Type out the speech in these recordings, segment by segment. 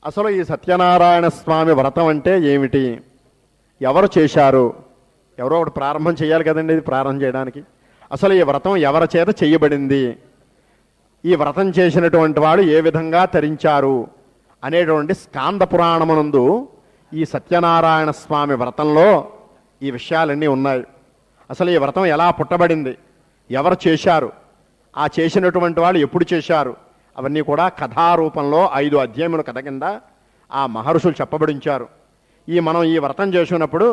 అసలు ఈ సత్యనారాయణ స్వామి వ్రతం అంటే ఏమిటి, ఎవరు చేశారు? ఎవరో ఒకటి ప్రారంభం చేయాలి కదండి ఇది ప్రారంభం చేయడానికి. అసలు ఈ వ్రతం ఎవరి చేత చేయబడింది, ఈ వ్రతం చేసినటువంటి వాడు ఏ విధంగా తరించారు అనేటువంటి స్కాంద పురాణమునందు ఈ సత్యనారాయణ స్వామి వ్రతంలో ఈ విషయాలన్నీ ఉన్నాయి. అసలు ఈ వ్రతం ఎలా పుట్టబడింది, ఎవరు చేశారు, ఆ చేసినటువంటి వాళ్ళు ఎప్పుడు చేశారు, అవన్నీ కూడా కథారూపంలో 5 అధ్యాయముల కథ కింద ఆ మహర్షులు చెప్పబడించారు. మనం ఈ వ్రతం చేసుకున్నప్పుడు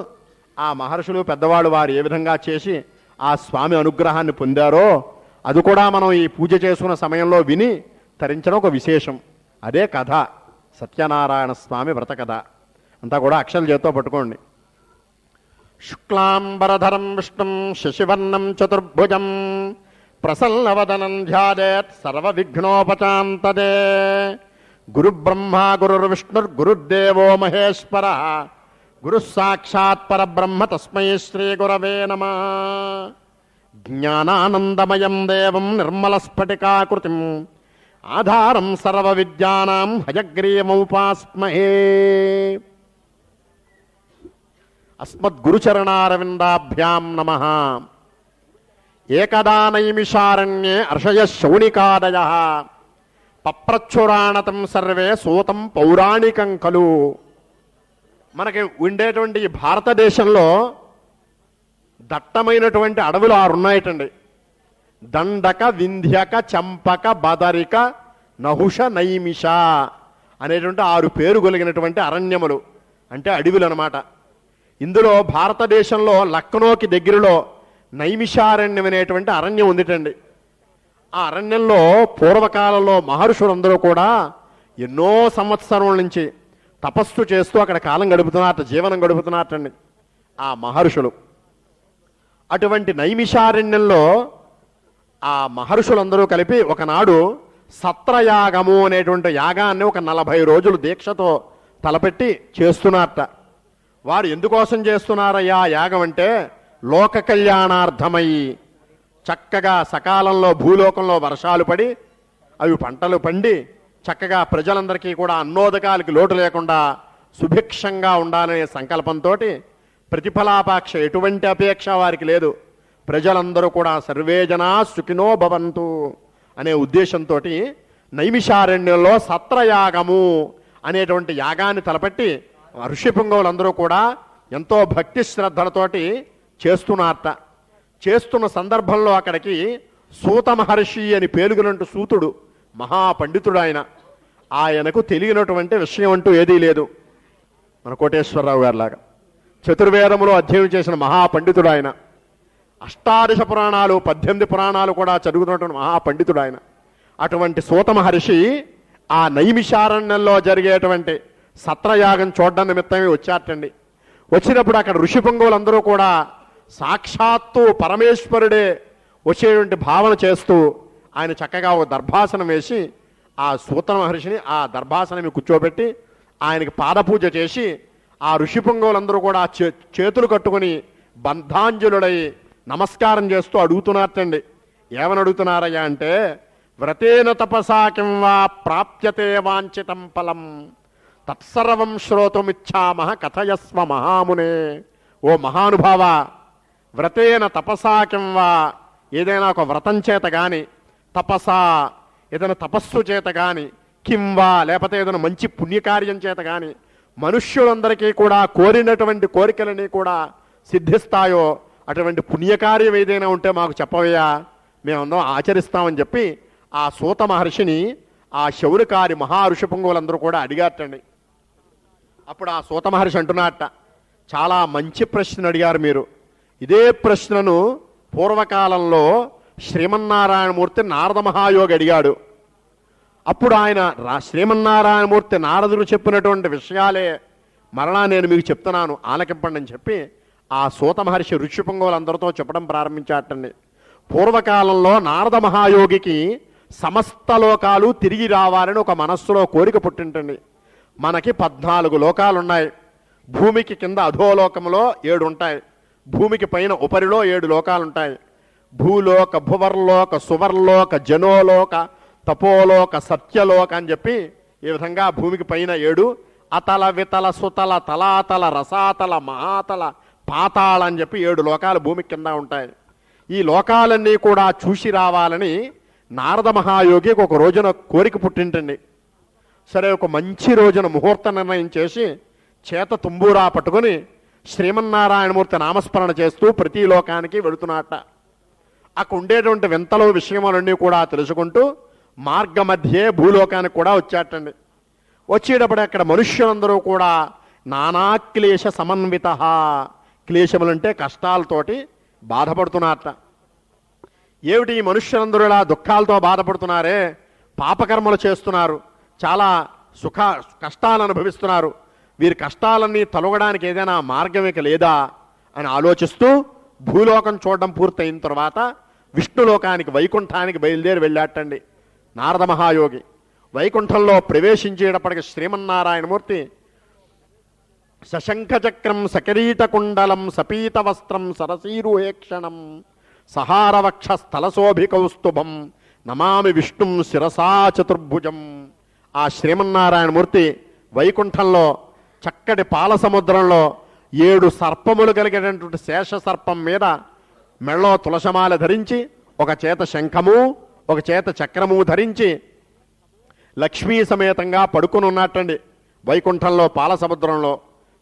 ఆ మహర్షులు పెద్దవాళ్ళు వారు ఏ విధంగా చేసి ఆ స్వామి అనుగ్రహాన్ని పొందారో అది కూడా మనం ఈ పూజ చేసుకున్న సమయంలో విని తరించడం ఒక విశేషం. అదే కథ, సత్యనారాయణ స్వామి వ్రత కథ. అంతా కూడా అక్షరం చేత్తో పట్టుకోండి. శుక్లాంబరధరం విష్ణుం శశివర్ణం చతుర్భుజం ప్రసన్నవదనం ధ్యాయేత్ సర్వ విఘ్నోపశాంతదే. గురుబ్రహ్మ గురుర్విష్ణుర్గురుర్దేవో మహేశ్వర గురుః సాక్షాత్ పరబ్రహ్మ తస్మై శ్రీ గురవే నమః. జ్ఞానానందమయం దేవం నిర్మలస్ఫటికాకృతిం ఆధారం సర్వ విద్యానాం హయగ్రీవముపాస్మహే. అస్మద్గురుచరణారవిందాభ్యాం నమః. ఏకదా నైమిషారణ్యే అర్షయ శౌనికాదయ పప్రచ్చురాణతం సర్వే సూతం పౌరాణికం ఖలు. మనకి ఉండేటువంటి ఈ భారతదేశంలో దట్టమైనటువంటి అడవులు 6 ఉన్నాయటండి. దండక, వింధ్యక, చంపక, బదరిక, నహుష, నైమిష అనేటువంటి 6 పేరు కలిగినటువంటి అరణ్యములు అంటే అడవులు అన్నమాట. ఇందులో భారతదేశంలో లక్నోకి దగ్గరలో నైమిషారణ్యం అనేటువంటి అరణ్యం ఉందిటండి. ఆ అరణ్యంలో పూర్వకాలంలో మహర్షులందరూ కూడా ఎన్నో సంవత్సరాల నుంచి తపస్సు చేస్తూ అక్కడ కాలం గడుపుతున్నారట, జీవనం గడుపుతున్నారటండి ఆ మహర్షులు. అటువంటి నైమిషారణ్యంలో ఆ మహర్షులందరూ కలిపి ఒకనాడు సత్రయాగము అనేటువంటి యాగాన్ని ఒక 40 రోజులు దీక్షతో తలపెట్టి చేస్తున్నారట. వారు ఎందుకోసం చేస్తున్నారయ్యా యాగం అంటే లోక కళ్యాణార్థమై, చక్కగా సకాలంలో భూలోకంలో వర్షాలు పడి అవి పంటలు పండి చక్కగా ప్రజలందరికీ కూడా అన్నోదకాలకి లోటు లేకుండా సుభిక్షంగా ఉండాలనే సంకల్పంతో ప్రతిఫలాపేక్ష ఎటువంటి అపేక్ష వారికి లేదు. ప్రజలందరూ కూడా సర్వే జనా సుఖినో భవంతు అనే ఉద్దేశంతో నైమిషారణ్యంలో సత్రయాగము అనేటువంటి యాగాన్ని తలపెట్టి ఋషిపుంగవులందరూ కూడా ఎంతో భక్తి శ్రద్ధలతోటి చేస్తున్నారట. చేస్తున్న సందర్భంలో అక్కడికి సూత మహర్షి అని పేలుగునంటూ సూతుడు మహాపండితుడు ఆయనకు తెలియనటువంటి విషయం అంటూ ఏదీ లేదు. మన కోటేశ్వరరావు గారిలాగా చతుర్వేదములో అధ్యయనం చేసిన మహాపండితుడు ఆయన. అష్టాదశ పురాణాలు 18 పురాణాలు కూడా చదువుతున్నటువంటి మహాపండితుడు ఆయన. అటువంటి సూత మహర్షి ఆ నైమిషారణ్యంలో జరిగేటువంటి సత్రయాగం చూడడం నిమిత్తమే వచ్చారటండి. వచ్చినప్పుడు అక్కడ ఋషిపుంగవులందరూ కూడా సాక్షాత్తు పరమేశ్వరుడే వచ్చేటువంటి భావన చేస్తూ ఆయన చక్కగా ఒక దర్భాసనం వేసి ఆ సూత మహర్షిని ఆ దర్భాసనం కూర్చోబెట్టి ఆయనకి పాదపూజ చేసి ఆ ఋషిపుంగవులందరూ కూడా చేతులు కట్టుకుని బంధాంజలుడై నమస్కారం చేస్తూ అడుగుతున్నారటండి. ఏమని అడుగుతున్నారయ్యా అంటే, వ్రతేన తపసా కిం వా ప్రాప్యతే వాంఛితం ఫలం తత్సర్వం శ్రోతుమిచ్చామః కథయస్వ మహామునే. ఓ మహానుభావ, వ్రతేన తపసా కిం వా, ఏదైనా ఒక వ్రతం చేత కానీ, తపసా ఏదైనా తపస్సు చేత కానీ, కిం వా లేకపోతే ఏదైనా మంచి పుణ్యకార్యం చేత కానీ మనుష్యులందరికీ కూడా కోరినటువంటి కోరికలని కూడా సిద్ధిస్తాయో అటువంటి పుణ్యకార్యం ఏదైనా ఉంటే మాకు చెప్పవయ్యా, మేమందరం ఆచరిస్తామని చెప్పి ఆ సూత మహర్షిని ఆ శౌనకారి మహాఋషిపుంగవులందరూ కూడా అడిగారటండి. అప్పుడు ఆ సూత మహర్షి అంటున్నట్ట, చాలా మంచి ప్రశ్న అడిగారు మీరు. ఇదే ప్రశ్నను పూర్వకాలంలో శ్రీమన్నారాయణమూర్తి నారద మహాయోగి అడిగాడు. అప్పుడు ఆయన శ్రీమన్నారాయణమూర్తి నారదుడు చెప్పినటువంటి విషయాలే మరలా నేను మీకు చెప్తున్నాను ఆలకింపండి అని చెప్పి ఆ సూత మహర్షి ఋషిపుంగవులందరితో చెప్పడం ప్రారంభించాటండి. పూర్వకాలంలో నారద మహాయోగికి సమస్త లోకాలు తిరిగి రావాలని ఒక మనస్సులో కోరిక పుట్టింటండి. మనకి 14 లోకాలున్నాయి. భూమికి కింద అధోలోకంలో 7 ఉంటాయి. భూమికి పైన ఉపరిలో 7 లోకాలుంటాయి. భూలోక, భువర్లోక, సువర్లోక, జనోలోక, తపోలోక, సత్యలోక అని చెప్పి ఈ విధంగా భూమికి పైన 7 అతల వితల సుతల తలాతల రసాతల మహాతల పాతాళ అని చెప్పి 7 లోకాలు భూమి కింద ఉంటాయి. ఈ లోకాలన్నీ కూడా చూసి రావాలని నారద మహాయోగికి ఒక రోజున కోరిక పుట్టింటండి. సరే, ఒక మంచి రోజున ముహూర్త నిర్ణయం చేసి చేత తుంబూరా పట్టుకొని శ్రీమన్నారాయణమూర్తి నామస్మరణ చేస్తూ ప్రతి లోకానికి వెళుతున్నట్ట. అక్కడ ఉండేటువంటి వింతలో విషయములన్నీ కూడా తెలుసుకుంటూ మార్గ మధ్యే భూలోకానికి కూడా వచ్చేటండి. వచ్చేటప్పుడు అక్కడ మనుష్యులందరూ కూడా నానా క్లేశ సమన్విత, క్లేశములంటే కష్టాలతోటి బాధపడుతున్నారట. ఏమిటి ఈ మనుష్యులందరూ ఇలా దుఃఖాలతో బాధపడుతున్నారే? పాపకర్మలు చేస్తున్నారు, చాలా కష్టాలు అనుభవిస్తున్నారు. వీరి కష్టాలన్నీ తొలగడానికి ఏదైనా మార్గం ఇక లేదా అని ఆలోచిస్తూ భూలోకం చూడడం పూర్తయిన తర్వాత విష్ణులోకానికి వైకుంఠానికి బయలుదేరి వెళ్ళాటండి నారద మహాయోగి. వైకుంఠంలో ప్రవేశించేటప్పటికి శ్రీమన్నారాయణమూర్తి సశంఖచక్రం సకిరీటకుండలం సపీత వస్త్రం సరసీరుహేక్షణం సహారవక్ష స్థలశోభికౌస్తుభం నమామి విష్ణుం శిరసా చతుర్భుజం. ఆ శ్రీమన్నారాయణమూర్తి వైకుంఠంలో చక్కటి పాల సముద్రంలో 7 సర్పములు కలిగినటువంటి శేష సర్పం మీద మెళ్ళో తులసమాల ధరించి, ఒక చేత శంఖము ఒక చేత చక్రము ధరించి లక్ష్మీ సమేతంగా పడుకుని ఉన్నట్టండి వైకుంఠంలో పాల సముద్రంలో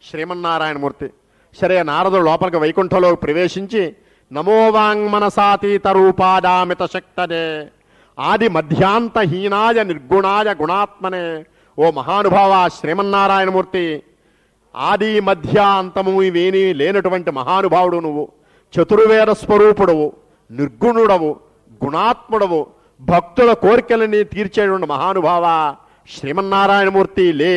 శ్రీమన్నారాయణమూర్తి. సరే, నారదుడు లోపలికి వైకుంఠంలో ప్రవేశించి నమో వాంగ్మనసాతీత రూపాదామిత శక్తనే ఆది మధ్యాంతహీనాయ నిర్గుణాయ గుణాత్మనే. ఓ మహానుభావ శ్రీమన్నారాయణమూర్తి, ఆది మధ్య అంతము ఇవేమీ లేనటువంటి మహానుభావుడు నువ్వు. చతుర్వేద స్వరూపుడవు, నిర్గుణుడవు, గుణాత్ముడవు, భక్తుల కోరికలని తీర్చేటువంటి మహానుభావ శ్రీమన్నారాయణమూర్తి లే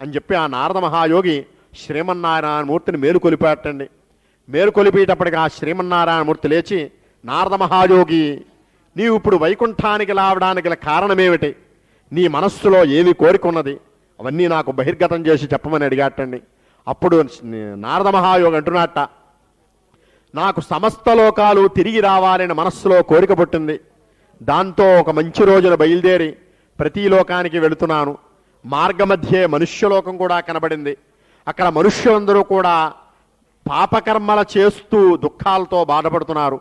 అని చెప్పి ఆ నారద మహాయోగి శ్రీమన్నారాయణమూర్తిని మేలుకొలిపాటండి. మేలుకొలిపేటప్పటికి ఆ శ్రీమన్నారాయణమూర్తి లేచి, నారద మహాయోగి, నీవు ఇప్పుడు వైకుంఠానికి రావడానికి గల కారణమేమిటి? నీ మనస్సులో ఏమి కోరికున్నది? అవన్నీ నాకు బహిర్గతం చేసి చెప్పమని అడిగాటండి. అప్పుడు నారద మహాయోగి అంటున్నట్ట, నాకు సమస్త లోకాలు తిరిగి రావాలని మనస్సులో కోరిక పుట్టింది. దాంతో ఒక మంచి రోజున బయలుదేరి ప్రతి లోకానికి వెళుతున్నాను. మార్గమధ్యే మనుష్యలోకం కూడా కనబడింది. అక్కడ మనుష్యులందరూ కూడా పాపకర్మల చేస్తూ దుఃఖాలతో బాధపడుతున్నారు.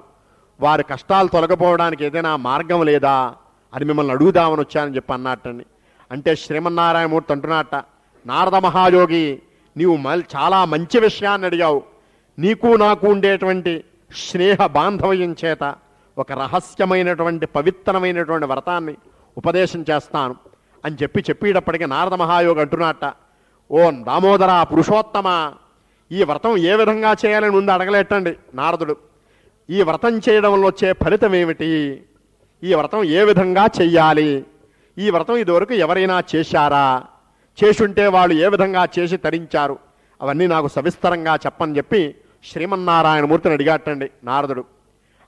వారి కష్టాలు తొలగిపోవడానికి ఏదైనా మార్గం లేదా అని మిమ్మల్ని అడుగుదామని వచ్చానని చెప్పి అన్నట్టండి. అంటే శ్రీమన్నారాయణమూర్తి అంటున్నట్ట, నారద మహాయోగి, నీవు చాలా మంచి విషయాన్ని అడిగావు. నీకు నాకు ఉండేటువంటి స్నేహ బాంధవ్యం చేత ఒక రహస్యమైనటువంటి పవిత్రమైనటువంటి వ్రతాన్ని ఉపదేశం చేస్తాను అని చెప్పేటప్పటికీ నారద మహాయోగి అంటున్నట్ట, ఓ దామోదర పురుషోత్తమ, ఈ వ్రతం ఏ విధంగా చేయాలని ముందు అడగలేటండి నారదుడు. ఈ వ్రతం చేయడం వల్ల వచ్చే ఫలితం ఏమిటి? ఈ వ్రతం ఏ విధంగా చెయ్యాలి? ఈ వ్రతం ఇదివరకు ఎవరైనా చేశారా? చేసుంటే వాళ్ళు ఏ విధంగా చేసి తరించారు? అవన్నీ నాకు సవిస్తరంగా చెప్పని చెప్పి శ్రీమన్నారాయణమూర్తిని అడిగాటండి నారదుడు.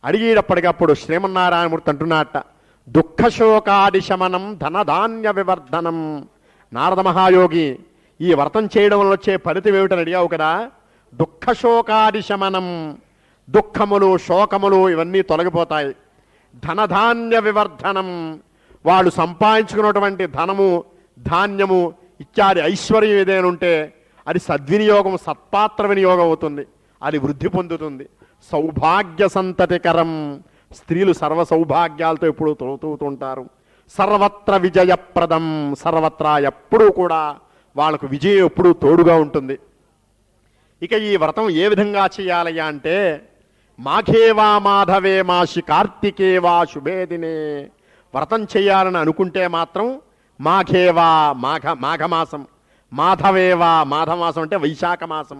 అడిగేటప్పటికప్పుడు శ్రీమన్నారాయణమూర్తి అంటున్నట్ట, దుఃఖశోకాది శమనం ధనధాన్య వివర్ధనం. నారద మహాయోగి, ఈ వ్రతం చేయడం వల్ల వచ్చే ఫలితం ఏమిటని అడిగావు కదా. దుఃఖశోకాది శమనం, దుఃఖములు శోకములు ఇవన్నీ తొలగిపోతాయి. ధనధాన్య వివర్ధనం, వాళ్ళు సంపాదించుకున్నటువంటి ధనము ధాన్యము ఇత్యాది ఐశ్వర్యం ఏదైనా ఉంటే అది సద్వినియోగం, సత్పాత్ర వినియోగం అవుతుంది, అది వృద్ధి పొందుతుంది. సౌభాగ్య సంతతికరం, స్త్రీలు సర్వ సౌభాగ్యాలతో ఎప్పుడూ తోలుతుంటారు. సర్వత్ర విజయప్రదం, సర్వత్రా ఎప్పుడూ కూడా వాళ్ళకు విజయం ఎప్పుడూ తోడుగా ఉంటుంది. ఇక ఈ వ్రతం ఏ విధంగా చేయాలయ్యా అంటే, మాఘేవా మాధవే మాసి కార్తికేవా శుభేదినే. వ్రతం చేయాలని అనుకుంటే మాత్రం మాఘేవా మాఘమాసం, మాధవేవా మాఘమాసం అంటే వైశాఖ మాసం,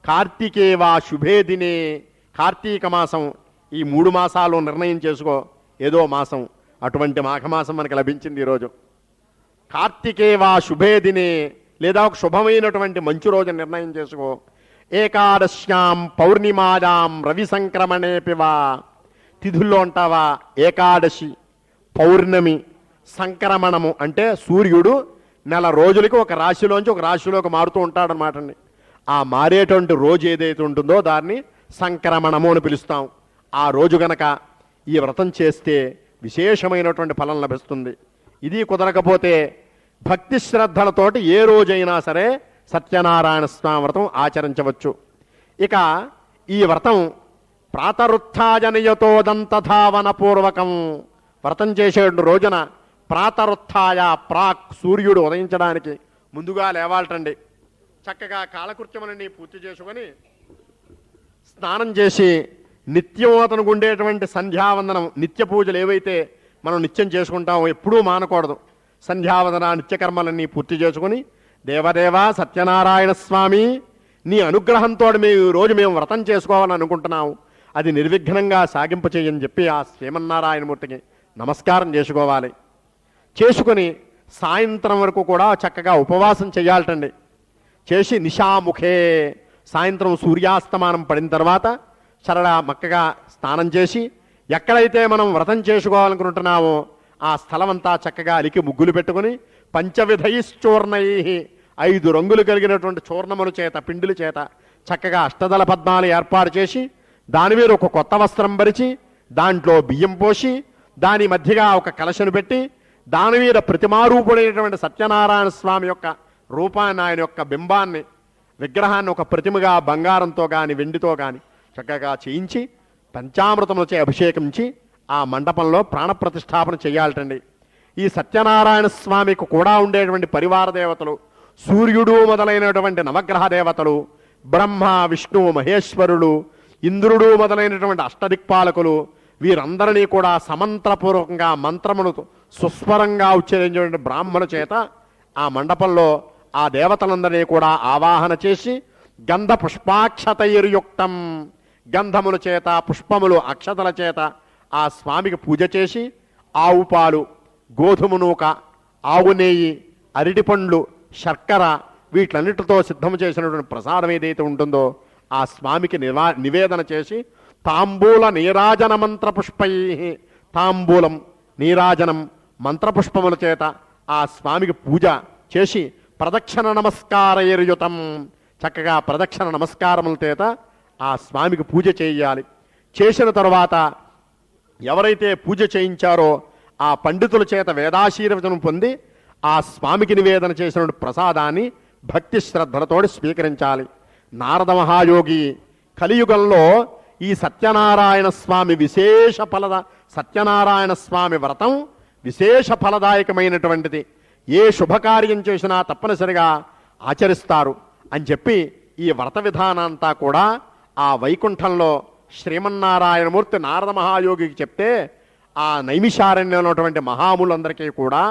కార్తికేవా శుభేదినే కార్తీక మాసం, ఈ 3 మాసాలు నిర్ణయం చేసుకో ఏదో మాసం. అటువంటి మాఘమాసం మనకు లభించింది ఈరోజు. కార్తికేవా శుభేదినే, లేదా ఒక శుభమైనటువంటి మంచి రోజు నిర్ణయం చేసుకో. ఏకాదశ్యాం పౌర్ణిమాయాం రవి సంక్రమణేపివా. తిథుల్లో ఉంటావా? ఏకాదశి, పౌర్ణమి, సంక్రమణము అంటే సూర్యుడు నెల రోజులకి ఒక రాశిలోంచి ఒక రాశిలోకి మారుతూ ఉంటాడనమాట అండి. ఆ మారేటువంటి రోజు ఏదైతే ఉంటుందో దాన్ని సంక్రమణము అని పిలుస్తాం. ఆ రోజు గనక ఈ వ్రతం చేస్తే విశేషమైనటువంటి ఫలం లభిస్తుంది. ఇది కుదరకపోతే భక్తి శ్రద్ధలతోటి ఏ రోజైనా సరే సత్యనారాయణ స్వామి వ్రతం ఆచరించవచ్చు. ఇక ఈ వ్రతం ప్రాతరుత్థాయనియతోదంతధావన పూర్వకం, వ్రతం చేసే రోజున ప్రాతరుత్థాయ ప్రాక్, సూర్యుడు ఉదయించడానికి ముందుగా లేవాలటండి. చక్కగా కాలకృత్యములన్నీ పూర్తి చేసుకొని స్నానం చేసి నిత్యం అతనికి ఉండేటువంటి సంధ్యావందనం, నిత్య పూజలు ఏవైతే మనం నిత్యం చేసుకుంటామో ఎప్పుడూ మానకూడదు. సంధ్యావందన నిత్యకర్మలన్నీ పూర్తి చేసుకుని, దేవదేవా సత్యనారాయణ స్వామి, నీ అనుగ్రహంతో మేము ఈరోజు మేము వ్రతం చేసుకోవాలని అనుకుంటున్నాము, అది నిర్విఘ్నంగా సాగింపచేయని చెప్పి ఆ శ్రీమన్నారాయణమూర్తికి నమస్కారం చేసుకోవాలి. చేసుకుని సాయంత్రం వరకు కూడా చక్కగా ఉపవాసం చేయాలటండి. చేసి నిశాముఖే, సాయంత్రం సూర్యాస్తమానం పడిన తర్వాత సరళ మక్కగా స్నానం చేసి ఎక్కడైతే మనం వ్రతం చేసుకోవాలనుకుంటున్నామో ఆ స్థలమంతా చక్కగా అలికి ముగ్గులు పెట్టుకుని, పంచవిధైశ్చూర్ణై, 5 రంగులు కలిగినటువంటి చూర్ణముల చేత, పిండిల చేత చక్కగా అష్టదళ పద్మాలు ఏర్పాటు చేసి దాని మీద ఒక కొత్త వస్త్రం పరిచి దాంట్లో బియ్యం పోసి దాని మధ్యగా ఒక కలశను పెట్టి దాని మీద ప్రతిమారూపుడైనటువంటి సత్యనారాయణ స్వామి యొక్క రూపాన్ని, ఆయన యొక్క బింబాన్ని, విగ్రహాన్ని ఒక ప్రతిమగా బంగారంతో కానీ వెండితో కానీ చక్కగా చేయించి పంచామృతములచే అభిషేకించి ఆ మండపంలో ప్రాణప్రతిష్ఠాపన చేయాలటండి. ఈ సత్యనారాయణ స్వామికి కూడా ఉండేటువంటి పరివార దేవతలు, సూర్యుడు మొదలైనటువంటి నవగ్రహ దేవతలు, బ్రహ్మ విష్ణు మహేశ్వరులు, ఇంద్రుడు మొదలైనటువంటి అష్టదిక్పాలకులు, వీరందరినీ కూడా సమంత్రపూర్వకంగా మంత్రములతో సుస్వరంగా ఉచ్చరించేటువంటి బ్రాహ్మణ చేత ఆ మండపంలో ఆ దేవతలందరినీ కూడా ఆవాహన చేసి గంధ పుష్పాక్షతైర్యుక్తం, గంధముల చేత, పుష్పములు, అక్షతల చేత ఆ స్వామికి పూజ చేసి ఆవు పాలు, గోధుమ నూక, ఆవు నెయ్యి, అరటిపండ్లు, శర్కర వీటన్నిటితో సిద్ధం చేసినటువంటి ప్రసాదం ఏదైతే ఉంటుందో ఆ స్వామికి నివేదన చేసి తాంబూల నీరాజన మంత్రపుష్పై, తాంబూలం నీరాజనం మంత్రపుష్పముల చేత ఆ స్వామికి పూజ చేసి ప్రదక్షిణ నమస్కారయుతం, చక్కగా ప్రదక్షిణ నమస్కారముల చేత ఆ స్వామికి పూజ చేయాలి. చేసిన తరువాత ఎవరైతే పూజ చేయించారో ఆ పండితుల చేత వేదాశీర్వచనం పొంది ఆ స్వామికి నివేదన చేసిన ప్రసాదాన్ని భక్తి శ్రద్ధలతోటి స్వీకరించాలి. నారద మహాయోగి కలియుగంలో ఈ సత్యనారాయణ స్వామి సత్యనారాయణ స్వామి వ్రతం విశేష ఫలదాయకమైనటువంటిది, ఏ శుభకార్యం చేసినా తప్పనిసరిగా ఆచరిస్తారు అని చెప్పి ఈ వ్రత విధానంతా కూడా ఆ వైకుంఠంలో శ్రీమన్నారాయణమూర్తి నారద మహాయోగికి చెప్తే ఆ నైమిషారణ్యంలో ఉన్నటువంటి మహాములందరికీ కూడా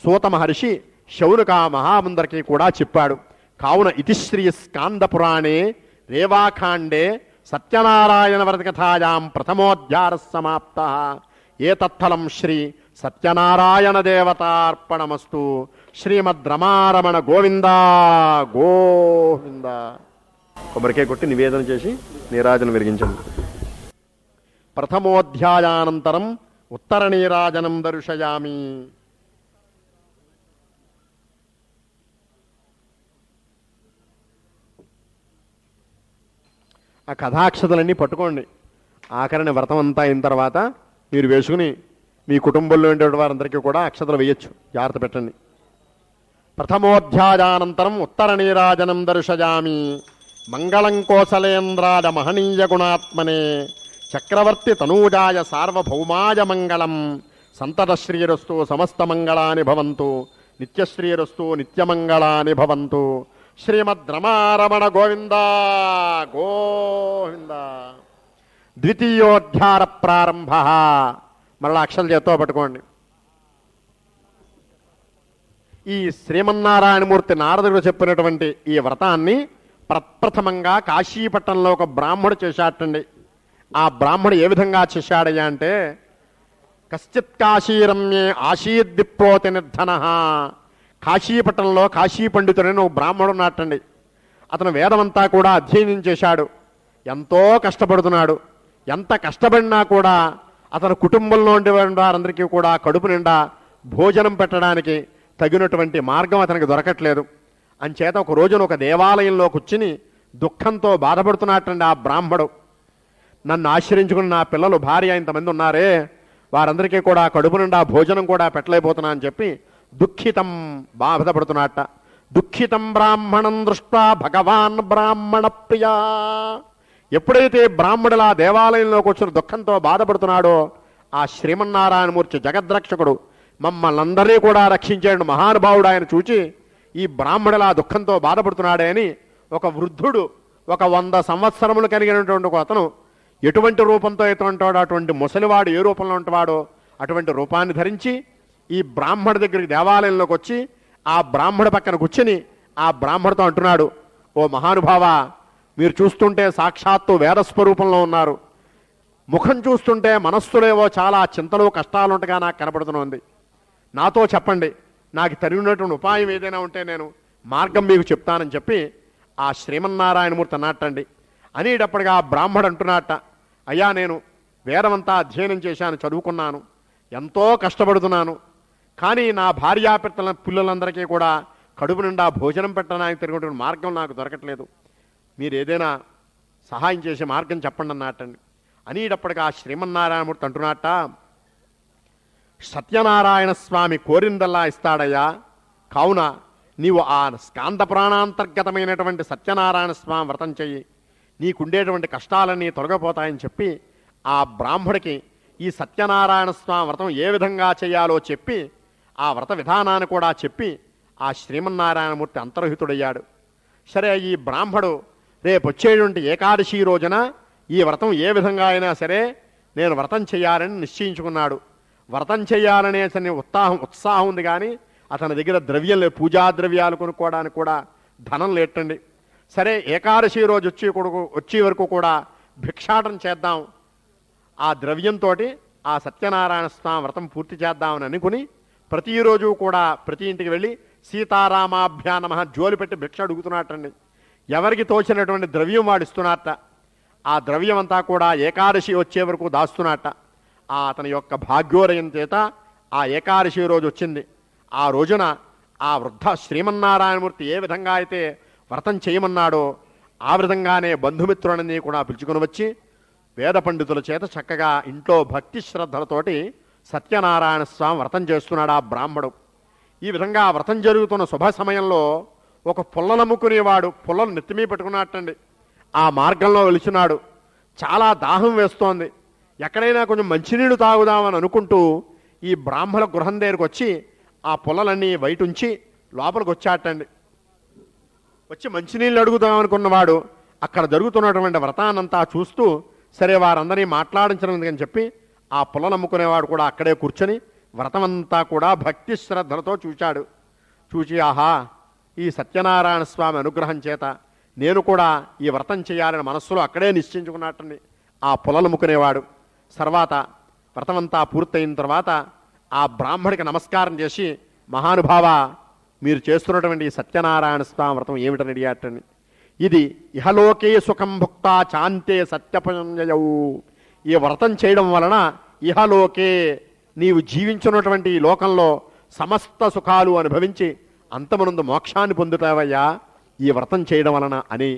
సూత మహర్షి శౌనక మహాముందరికీ కూడా చెప్పాడు. కావున ఇతి శ్రీ స్కాంద పురాణే రేవాఖాండే సత్యనారాయణ వ్రతకథాయాం ప్రథమోధ్యాయ సమాప్త. ఏతత్ఫలం శ్రీ సత్యనారాయణ దేవతార్పణమస్తు. శ్రీమద్ రమారమణ గోవింద గోవింద. కొబ్బరికాయ కొట్టి నివేదన చేసి నీరాజనం వెలిగించండి. ప్రథమోధ్యాయానంతరం ఉత్తర నీరాజనం దర్శయామి. ఆ కథాక్షతలన్నీ పట్టుకోండి. ఆఖరిని వ్రతం అంతా అయిన తర్వాత మీరు వేసుకుని మీ కుటుంబంలో ఉండేటువంటి వారందరికీ కూడా అక్షతలు వేయచ్చు. జాగ్రత్త పెట్టండి. ప్రథమోధ్యాయానంతరం ఉత్తర నీరాజనం దర్శయామి. మంగళం కోసలేంద్రాయ మహనీయ గుణాత్మనే చక్రవర్తి తనూజాయ సార్వభౌమాయ మంగళం. సంతతశ్రీరస్తు సమస్త మంగళాని భవంతు. నిత్యశ్రీరస్తు నిత్యమంగళాని భవంతు. శ్రీమద్ రమారమణ గోవింద గోవింద. ద్వితీయోధ్యాయ ప్రారంభ. మరలా అక్షరం చేత్తో పట్టుకోండి. ఈ శ్రీమన్నారాయణమూర్తి నారదుడు చెప్పినటువంటి ఈ వ్రతాన్ని ప్రప్రథమంగా కాశీపట్నంలో ఒక బ్రాహ్మడు చేశాటండి. ఆ బ్రాహ్మడు ఏ విధంగా చేశాడయ్యా అంటే, కశ్చిత్ కాశీరమ్యే ఆశీద్విప్రోతి నిర్ధన. కాశీపట్నంలో కాశీ పండితుడని ఒక బ్రాహ్మడు ఉన్నట్టండి. అతను వేదమంతా కూడా అధ్యయనం చేశాడు. ఎంతో కష్టపడుతున్నాడు. ఎంత కష్టపడినా కూడా అతని కుటుంబంలో ఉండే వారందరికీ కూడా కడుపు నిండా భోజనం పెట్టడానికి తగినటువంటి మార్గం అతనికి దొరకట్లేదు. అంచేత ఒక రోజున ఒక దేవాలయంలో కూర్చుని దుఃఖంతో బాధపడుతున్నట్టండి ఆ బ్రాహ్మడు. నన్ను ఆశ్రయించుకుని నా పిల్లలు భార్య ఇంతమంది ఉన్నారే, వారందరికీ కూడా కడుపు నిండా భోజనం కూడా పెట్టలేకపోతున్నా అని చెప్పి దుఃఖితం బాధపడుతున్నట్ట. దుఃఖితం బ్రాహ్మణం దృష్ట్వా భగవాన్ బ్రాహ్మణ ప్రియా. ఎప్పుడైతే బ్రాహ్మణుల దేవాలయంలోకి వచ్చిన దుఃఖంతో బాధపడుతున్నాడో ఆ శ్రీమన్నారాయణమూర్తి జగద్రక్షకుడు మమ్మల్ని అందరినీ కూడా రక్షించాడు మహానుభావుడు ఆయన చూచి ఈ బ్రాహ్మణుల దుఃఖంతో బాధపడుతున్నాడే అని ఒక వృద్ధుడు, ఒక 100 సంవత్సరములు కలిగినటువంటి ఒక అతను ఎటువంటి రూపంతో ఎటువంటివాడో అటువంటి ముసలివాడు ఏ రూపంలో ఉంటువాడో అటువంటి రూపాన్ని ధరించి ఈ బ్రాహ్మణుడి దగ్గరికి దేవాలయంలోకి వచ్చి ఆ బ్రాహ్మణ పక్కన కూర్చుని ఆ బ్రాహ్మణుడితో అంటున్నాడు, ఓ మహానుభావ, మీరు చూస్తుంటే సాక్షాత్తు వేదస్వరూపంలో ఉన్నారు. ముఖం చూస్తుంటే మనస్సులేవో చాలా చింతలు కష్టాలు ఉంటగా నాకు కనపడుతుంది. నాతో చెప్పండి, నాకు తరిగినటువంటి ఉపాయం ఏదైనా ఉంటే నేను మార్గం మీకు చెప్తానని చెప్పి ఆ శ్రీమన్నారాయణమూర్తి అన్నట్టండి. అనేటప్పటిగా ఆ బ్రాహ్మడు అంటున్నట్ట, అయ్యా నేను వేదమంతా అధ్యయనం చేశాను, చదువుకున్నాను, ఎంతో కష్టపడుతున్నాను, కానీ నా పిల్లలందరికీ కూడా కడుపు నిండా భోజనం పెట్టడానికి తిరిగినటువంటి మార్గం నాకు దొరకట్లేదు. మీరు ఏదైనా సహాయం చేసే మార్గం చెప్పండి అన్నట్టండి. అనేటప్పటికి ఆ శ్రీమన్నారాయణమూర్తి అంటున్నట్ట, సత్యనారాయణ స్వామి కోరిందల్లా ఇస్తాడయ్యా, కావున నీవు ఆ స్కాంద ప్రాణాంతర్గతమైనటువంటి సత్యనారాయణ స్వామి వ్రతం చెయ్యి, నీకుండేటువంటి కష్టాలన్నీ తొలగిపోతాయని చెప్పి ఆ బ్రాహ్మడికి ఈ సత్యనారాయణ స్వామి వ్రతం ఏ విధంగా చేయాలో చెప్పి ఆ వ్రత విధానాన్ని కూడా చెప్పి ఆ శ్రీమన్నారాయణమూర్తి అంతర్హితుడయ్యాడు. సరే, ఈ బ్రాహ్మడు రేపు వచ్చేటువంటి ఏకాదశి రోజున ఈ వ్రతం ఏ విధంగా అయినా సరే నేను వ్రతం చేయాలని నిశ్చయించుకున్నాడు. వ్రతం చేయాలనే ఉత్సాహం ఉంది, కానీ అతని దగ్గర ద్రవ్యం లేదు, పూజా ద్రవ్యాలు కొనుక్కోవడానికి కూడా ధనం లేటండి. సరే, ఏకాదశి రోజు వచ్చే వరకు కూడా భిక్షాటన చేద్దాం, ఆ ద్రవ్యంతో ఆ సత్యనారాయణ స్వామి వ్రతం పూర్తి చేద్దామని అనుకుని ప్రతిరోజు కూడా ప్రతి ఇంటికి వెళ్ళి సీతారామాభ్యా నమః జోలి పెట్టి భిక్ష అడుగుతున్నట్టండి. ఎవరికి తోచినటువంటి ద్రవ్యం వాడు ఇస్తున్నట్ట. ఆ ద్రవ్యం అంతా కూడా ఏకాదశి వచ్చే వరకు దాస్తున్నట్ట. ఆ అతని యొక్క భాగ్యోదయం చేత ఆ ఏకాదశి రోజు వచ్చింది. ఆ రోజున ఆ వృద్ధ శ్రీమన్నారాయణమూర్తి ఏ విధంగా అయితే వ్రతం చేయమన్నాడో ఆ విధంగానే బంధుమిత్రులని కూడా పిలుచుకుని వచ్చి వేద పండితుల చేత చక్కగా ఇంట్లో భక్తి శ్రద్ధలతోటి సత్యనారాయణ స్వామి వ్రతం చేస్తున్నాడు ఆ బ్రాహ్మడు. ఈ విధంగా వ్రతం జరుగుతున్న శుభ సమయంలో ఒక పుల్లనమ్ముకునేవాడు పుల్లను నెత్తిమీ పెట్టుకున్నట్టండి. ఆ మార్గంలో వెలుచున్నాడు. చాలా దాహం వేస్తోంది, ఎక్కడైనా కొంచెం మంచినీళ్ళు తాగుదామని అనుకుంటూ ఈ బ్రాహ్మణ గృహం దగ్గరికి వచ్చి ఆ పుల్లలన్నీ బయట ఉంచి లోపలికి వచ్చాటండి. వచ్చి మంచినీళ్ళు అడుగుదామనుకున్నవాడు అక్కడ జరుగుతున్నటువంటి వ్రతాన్నంతా చూస్తూ సరే వారందరినీ మాట్లాడించడానికి చెప్పి ఆ పుల్ల నమ్ముకునేవాడు కూడా అక్కడే కూర్చొని వ్రతమంతా కూడా భక్తి శ్రద్ధలతో చూశాడు. చూచి ఆహా, ఈ సత్యనారాయణ స్వామి అనుగ్రహం చేత నేను కూడా ఈ వ్రతం చేయాలని మనస్సులో అక్కడే నిశ్చయించుకున్నట్టండి ఆ పుల్ల నమ్ముకునేవాడు. తర్వాత వ్రతమంతా పూర్తయిన తర్వాత ఆ బ్రాహ్మడికి నమస్కారం చేసి, మహానుభావ, మీరు చేస్తున్నటువంటి ఈ సత్యనారాయణ స్వామి వ్రతం ఏమిటని అడిగాటండి. ఇది ఇహలోకే సుఖం భుక్తా చాంతే సత్యపంజయవు. ఈ వ్రతం చేయడం వలన ఇహలోకే నీవు జీవించున్నటువంటి ఈ లోకంలో సమస్త సుఖాలు అనుభవించి అంతమునందు మోక్షాన్ని పొందుతావయ్యా ఈ వ్రతం చేయడం వలన అని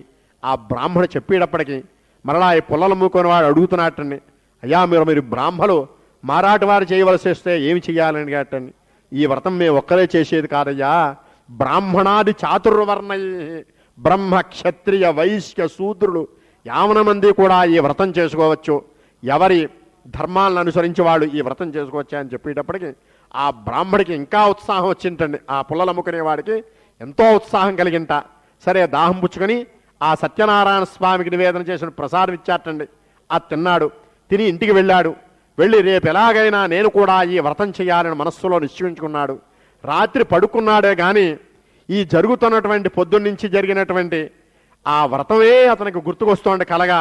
ఆ బ్రాహ్మడు చెప్పేటప్పటికీ మరలా ఈ పుల్లలు మూకొని వాడు అడుగుతున్నట్టండి, అయ్యా మీరు బ్రాహ్మలు మారాటి వారు చేయవలసి వస్తే ఏమి చెయ్యాలని అడిగేటండి. ఈ వ్రతం మేము ఒక్కరే చేసేది కాదయ్యా, బ్రాహ్మణాది చాతుర్వర్ణయ బ్రహ్మ క్షత్రియ వైశ్య శూద్రులు యావన మంది కూడా ఈ వ్రతం చేసుకోవచ్చు, ఎవరి ధర్మాలను అనుసరించి వాళ్ళు ఈ వ్రతం చేసుకోవచ్చా అని చెప్పేటప్పటికి ఆ బ్రాహ్మడికి ఇంకా ఉత్సాహం వచ్చింటండి. ఆ పుల్లలు అమ్ముకునే వాడికి ఎంతో ఉత్సాహం కలిగింట. సరే, దాహం పుచ్చుకొని ఆ సత్యనారాయణ స్వామికి నివేదన చేసిన ప్రసాదం ఇచ్చాటండి. అది తిన్నాడు. తిని ఇంటికి వెళ్ళాడు. వెళ్ళి రేపు ఎలాగైనా నేను కూడా ఈ వ్రతం చేయాలని మనస్సులో నిశ్చయించుకున్నాడు. రాత్రి పడుకున్నాడే కానీ ఈ జరుగుతున్నటువంటి పొద్దున్నుంచి జరిగినటువంటి ఆ వ్రతమే అతనికి గుర్తుకొస్తోంది కలగా.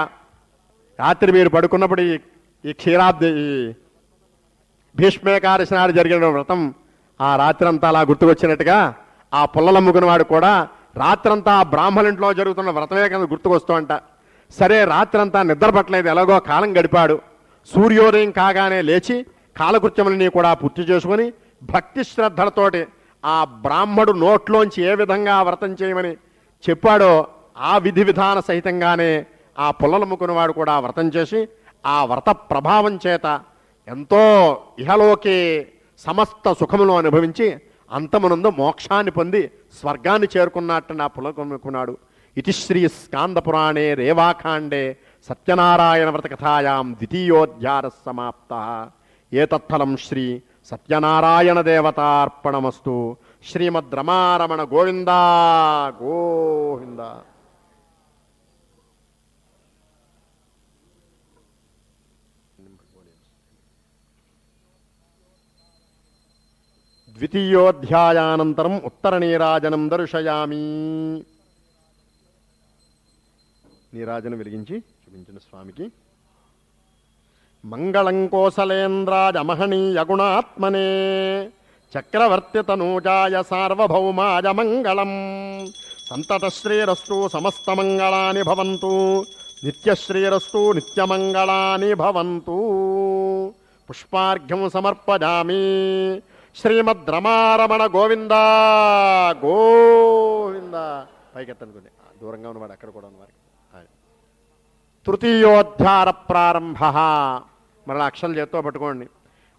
రాత్రి మీరు పడుకున్నప్పుడు ఈ క్షీరాబ్ది భీష్మేకాదశి నాడు జరిగిన వ్రతం ఆ రాత్రంతా అలా గుర్తుకొచ్చినట్టుగా ఆ పుల్లలమ్ముకున్న వాడు కూడా రాత్రంతా బ్రాహ్మణింట్లో జరుగుతున్న వ్రతమే కింద గుర్తుకొస్తూ అంట. సరే, రాత్రంతా నిద్ర పట్టలేదు, ఎలాగో కాలం గడిపాడు. సూర్యోదయం కాగానే లేచి కాలకృత్యములని కూడా పూర్తి చేసుకుని భక్తి శ్రద్ధలతోటి ఆ బ్రాహ్మడు నోట్లోంచి ఏ విధంగా వ్రతం చేయమని చెప్పాడో ఆ విధి విధాన సహితంగానే ఆ పుల్లలమ్ముకున్నవాడు కూడా వ్రతం చేసి ఆ వ్రత ప్రభావం చేత ఎంతో ఇహలోకే సమస్త సుఖములు అనుభవించి అంతమనందు మోక్షాన్ని పొంది స్వర్గాన్ని చేరుకున్నట్టు ఆ పులకొనుకున్నాడు. ఇతి శ్రీ స్కాందపురాణే రేవాఖాండే సత్యనారాయణ వ్రతకథాయాం ద్వితీయోధ్యాయ సమాప్త. ఏతత్ఫలం శ్రీ సత్యనారాయణ దేవతార్పణమస్తు. శ్రీమద్ రమారమణ గోవింద గోవింద. ద్వితీయోధ్యాయానంతరం ఉత్తర నీరాజనం దర్శయామి. నీరాజనం వెలిగించి చూపించిన స్వామికి. మంగళం కోసలేంద్రాయ మహనీయ గుణాత్మనే చక్రవర్తి తనూజాయ సార్వభౌమాయ మంగళం. సంతత శ్రీరస్తు సమస్తమంగళాని భవంతు. నిత్యశ్రీరస్తు నిత్యమంగళాని భవంతు. పుష్పార్ఘ్యం సమర్పయామి. శ్రీమద్ రమారమణ గోవింద గోవింద. పైకెత్తనుకుని దూరంగా ఉన్నవాడు అక్కడ కూడా ఉన్నవారికి. తృతీయోద్ధార ప్రారంభ. మరలా అక్షరం చేత్తో పట్టుకోండి.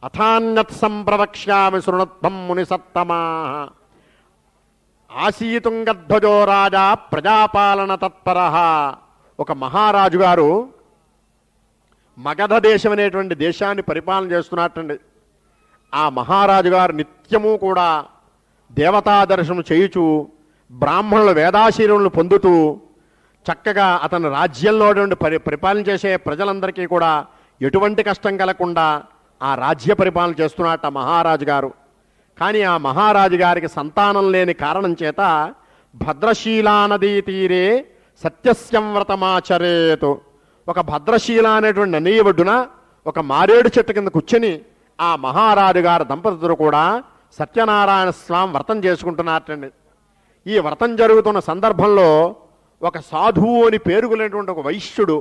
అథాన్యత్ సంప్రవక్ష్యామి శృణుత్వం ముని సత్తమా. ఆసీతుంగధ్వజో రాజా ప్రజాపాలన తత్పర. ఒక మహారాజు గారు మగధ దేశం అనేటువంటి దేశాన్ని పరిపాలన చేస్తున్నట్టండి. ఆ మహారాజు గారు నిత్యము కూడా దేవతా దర్శనం చేయుచు బ్రాహ్మణుల వేదాశీలములను పొందుతూ చక్కగా అతని రాజ్యంలో నుండి పరిపాలన చేసే ప్రజలందరికీ కూడా ఎటువంటి కష్టం కలగకుండా ఆ రాజ్య పరిపాలన చేస్తున్నట్ట మహారాజు గారు. కానీ ఆ మహారాజు గారికి సంతానం లేని కారణం చేత భద్రశీలా నదీ తీరే సత్యస్యంవ్రతమాచరేతు. ఒక భద్రశీల అనేటువంటి నదీ ఒడ్డున ఒక మారేడు చెట్టు కింద కూర్చొని ఆ మహారాజు గారు దంపతులు కూడా సత్యనారాయణ స్వామి వ్రతం చేసుకుంటున్నారటండి. ఈ వ్రతం జరుగుతున్న సందర్భంలో ఒక సాధువు అని పేరుకునేటువంటి ఒక వైశ్యుడు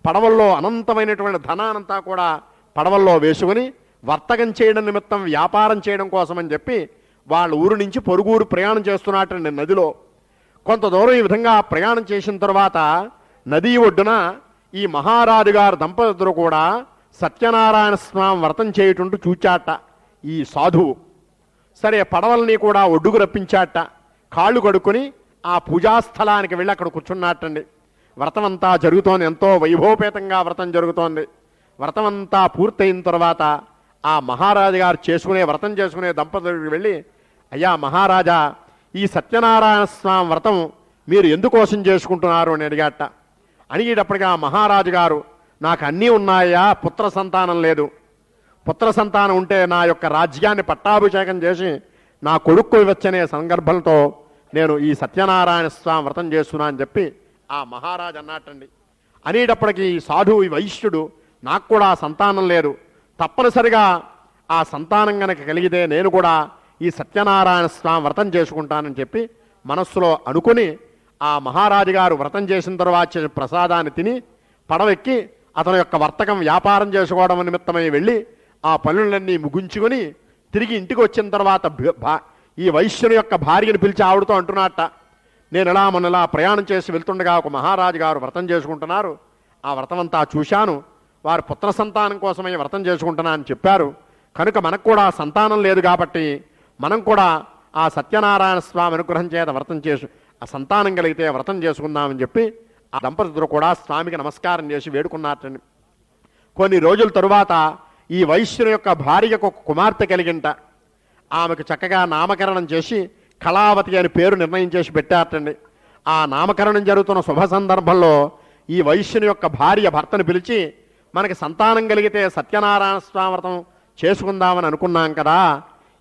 పడవల్లో అనంతమైనటువంటి ధనానంతా కూడా పడవల్లో వేసుకుని వర్తకం చేయడం నిమిత్తం వ్యాపారం చేయడం కోసమని చెప్పి వాళ్ళ ఊరు నుంచి పొరుగురు ప్రయాణం చేస్తున్నట్టండి. నదిలో కొంత దూరం ఈ విధంగా ప్రయాణం చేసిన తర్వాత నదీ ఒడ్డున ఈ మహారాజు గారు దంపతులు కూడా సత్యనారాయణ స్వామి వ్రతం చేయుటుంటూ చూచాట ఈ సాధువు. సరే పడవల్ని కూడా ఒడ్డుకు రప్పించాట. కాళ్ళు కడుక్కొని ఆ పూజాస్థలానికి వెళ్ళి అక్కడ కూర్చున్నట్టండి. వ్రతం అంతా జరుగుతోంది. ఎంతో వైభవపేతంగా వ్రతం జరుగుతోంది. వ్రతం అంతా పూర్తయిన తర్వాత ఆ మహారాజు గారు వ్రతం చేసుకునే దంపతులకు వెళ్ళి, అయ్యా మహారాజా, ఈ సత్యనారాయణ స్వామి వ్రతం మీరు ఎందుకోసం చేసుకుంటున్నారు అని అడిగాట. అడిగేటప్పటికి ఆ మహారాజు గారు, నాకు అన్నీ ఉన్నాయా, పుత్ర సంతానం లేదు. పుత్ర సంతానం ఉంటే నా యొక్క రాజ్యాన్ని పట్టాభిషేకం చేసి నా కొడుకు వచ్చనే సందర్భంతో నేను ఈ సత్యనారాయణ స్వామి వ్రతం చేస్తున్నా అని చెప్పి ఆ మహారాజు అన్నట్టండి. అనేటప్పటికీ ఈ సాధువు, ఈ వైశ్యుడు, నాకు కూడా సంతానం లేదు, తప్పనిసరిగా ఆ సంతానం కనుక కలిగితే నేను కూడా ఈ సత్యనారాయణ స్వామి వ్రతం చేసుకుంటానని చెప్పి మనస్సులో అనుకుని ఆ మహారాజు గారు వ్రతం చేసిన తర్వాత ప్రసాదాన్ని తిని పడవెక్కి అతని యొక్క వర్తకం వ్యాపారం చేసుకోవడం నిమిత్తమై వెళ్ళి ఆ పనులన్నీ ముగించుకొని తిరిగి ఇంటికి వచ్చిన తర్వాత ఈ వైశ్యుని యొక్క భార్యను పిలిచి ఆవిడతో అంటున్నట్ట, నేను ఇలా మొన్నలా ప్రయాణం చేసి వెళ్తుండగా ఒక మహారాజు గారు వ్రతం చేసుకుంటున్నారు, ఆ వ్రతం అంతా చూశాను, వారు పుత్ర సంతానం కోసమై వ్రతం చేసుకుంటున్నా అని చెప్పారు, కనుక మనకు కూడా సంతానం లేదు కాబట్టి మనం కూడా ఆ సత్యనారాయణ స్వామి అనుగ్రహం చేత వ్రతం చేసి ఆ సంతానం కలిగితే వ్రతం చేసుకుందామని చెప్పి ఆ దంపతులు కూడా స్వామికి నమస్కారం చేసి వేడుకున్నారటండి. కొన్ని రోజుల తరువాత ఈ వైశ్యుని యొక్క భార్యకు ఒక కుమార్తె కలిగింట. ఆమెకు చక్కగా నామకరణం చేసి కళావతి అని పేరు నిర్ణయం చేసి పెట్టారటండి. ఆ నామకరణం జరుగుతున్న శుభ సందర్భంలో ఈ వైశ్యుని యొక్క భార్య భర్తను పిలిచి, మనకి సంతానం కలిగితే సత్యనారాయణ స్వామి వ్రతం చేసుకుందామని అనుకున్నాం కదా,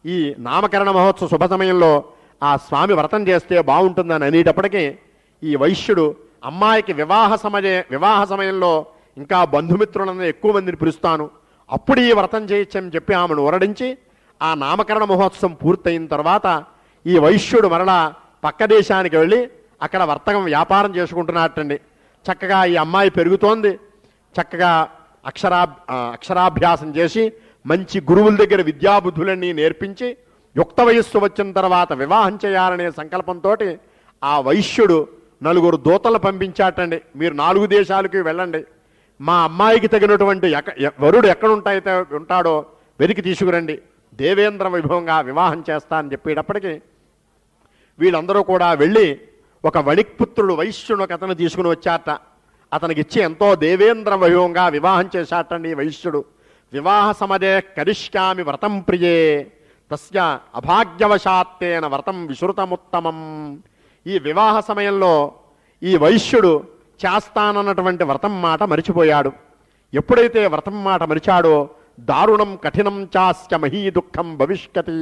ఈ నామకరణ మహోత్సవ శుభ సమయంలో ఆ స్వామి వ్రతం చేస్తే బాగుంటుందని అనేటప్పటికీ ఈ వైశ్యుడు అమ్మాయికి వివాహ సమయంలో ఇంకా బంధుమిత్రులను ఎక్కువ మందిని పిలుస్తాను, అప్పుడు ఈ వ్రతం చేయొచ్చని చెప్పి ఆమెను ఊరడించి ఆ నామకరణ మహోత్సవం పూర్తయిన తర్వాత ఈ వైశ్యుడు మరలా పక్క దేశానికి వెళ్ళి అక్కడ వర్తకం వ్యాపారం చేసుకుంటున్నట్టండి. చక్కగా ఈ అమ్మాయి పెరుగుతోంది, చక్కగా అక్షరాభ్యాసం చేసి మంచి గురువుల దగ్గర విద్యాబుద్ధులన్నీ నేర్పించి యుక్త వయస్సు వచ్చిన తర్వాత వివాహం చేయాలనే సంకల్పంతో ఆ వైశ్యుడు 4 దూతలు పంపించాటండి. మీరు 4 దేశాలకి వెళ్ళండి, మా అమ్మాయికి తగినటువంటి వరుడు ఎక్కడ ఉంటాడో వెతికి తీసుకురండి, దేవేంద్ర వైభవంగా వివాహం చేస్తా అని చెప్పేటప్పటికి వీళ్ళందరూ కూడా వెళ్ళి ఒక వణిక్పుత్రుడు వైశ్యుడు ఒక అతను తీసుకుని వచ్చాట. అతనికి ఇచ్చి ఎంతో దేవేంద్ర వైభవంగా వివాహం చేశాటండి ఈ వైశ్యుడు. వివాహ సమదే కరిష్యామి వ్రతం ప్రియే తస్య అభాగ్యవశాత్తేన వ్రతం విశ్రుతముత్తమం. ఈ వివాహ సమయంలో ఈ వైశ్యుడు చేస్తానన్నటువంటి వ్రతం మాట మరిచిపోయాడు. ఎప్పుడైతే వ్రతం మాట మరిచాడో దారుణం కఠినం చాస్య మహీ దుఃఖం భవిష్యతి.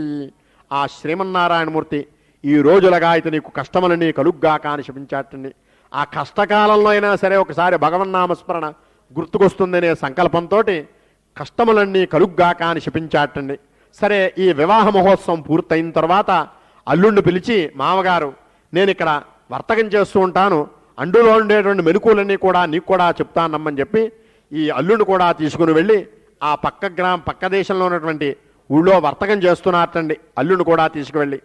ఆ శ్రీమన్నారాయణమూర్తి ఈ రోజులగా అయితే నీకు కష్టములని కలుగ్గాక అని శపించాటండి. ఆ కష్టకాలంలో అయినా సరే ఒకసారి భగవన్నామస్మరణ గుర్తుకొస్తుందనే సంకల్పంతో కష్టములన్నీ కలుగ్గాక అని శపించాటండి. సరే, ఈ వివాహ మహోత్సవం పూర్తయిన తర్వాత అల్లుణ్ణి పిలిచి, మామగారు నేను ఇక్కడ వర్తకం చేస్తూ ఉంటాను, అండులో ఉండేటువంటి మెలకువలన్నీ కూడా నీకు కూడా చెప్తానమ్మని చెప్పి ఈ అల్లుడిని కూడా తీసుకుని వెళ్ళి ఆ పక్క దేశంలో ఉన్నటువంటి ఊళ్ళో వర్తకం చేస్తున్నట్టండి. అల్లుడిని కూడా తీసుకువెళ్ళి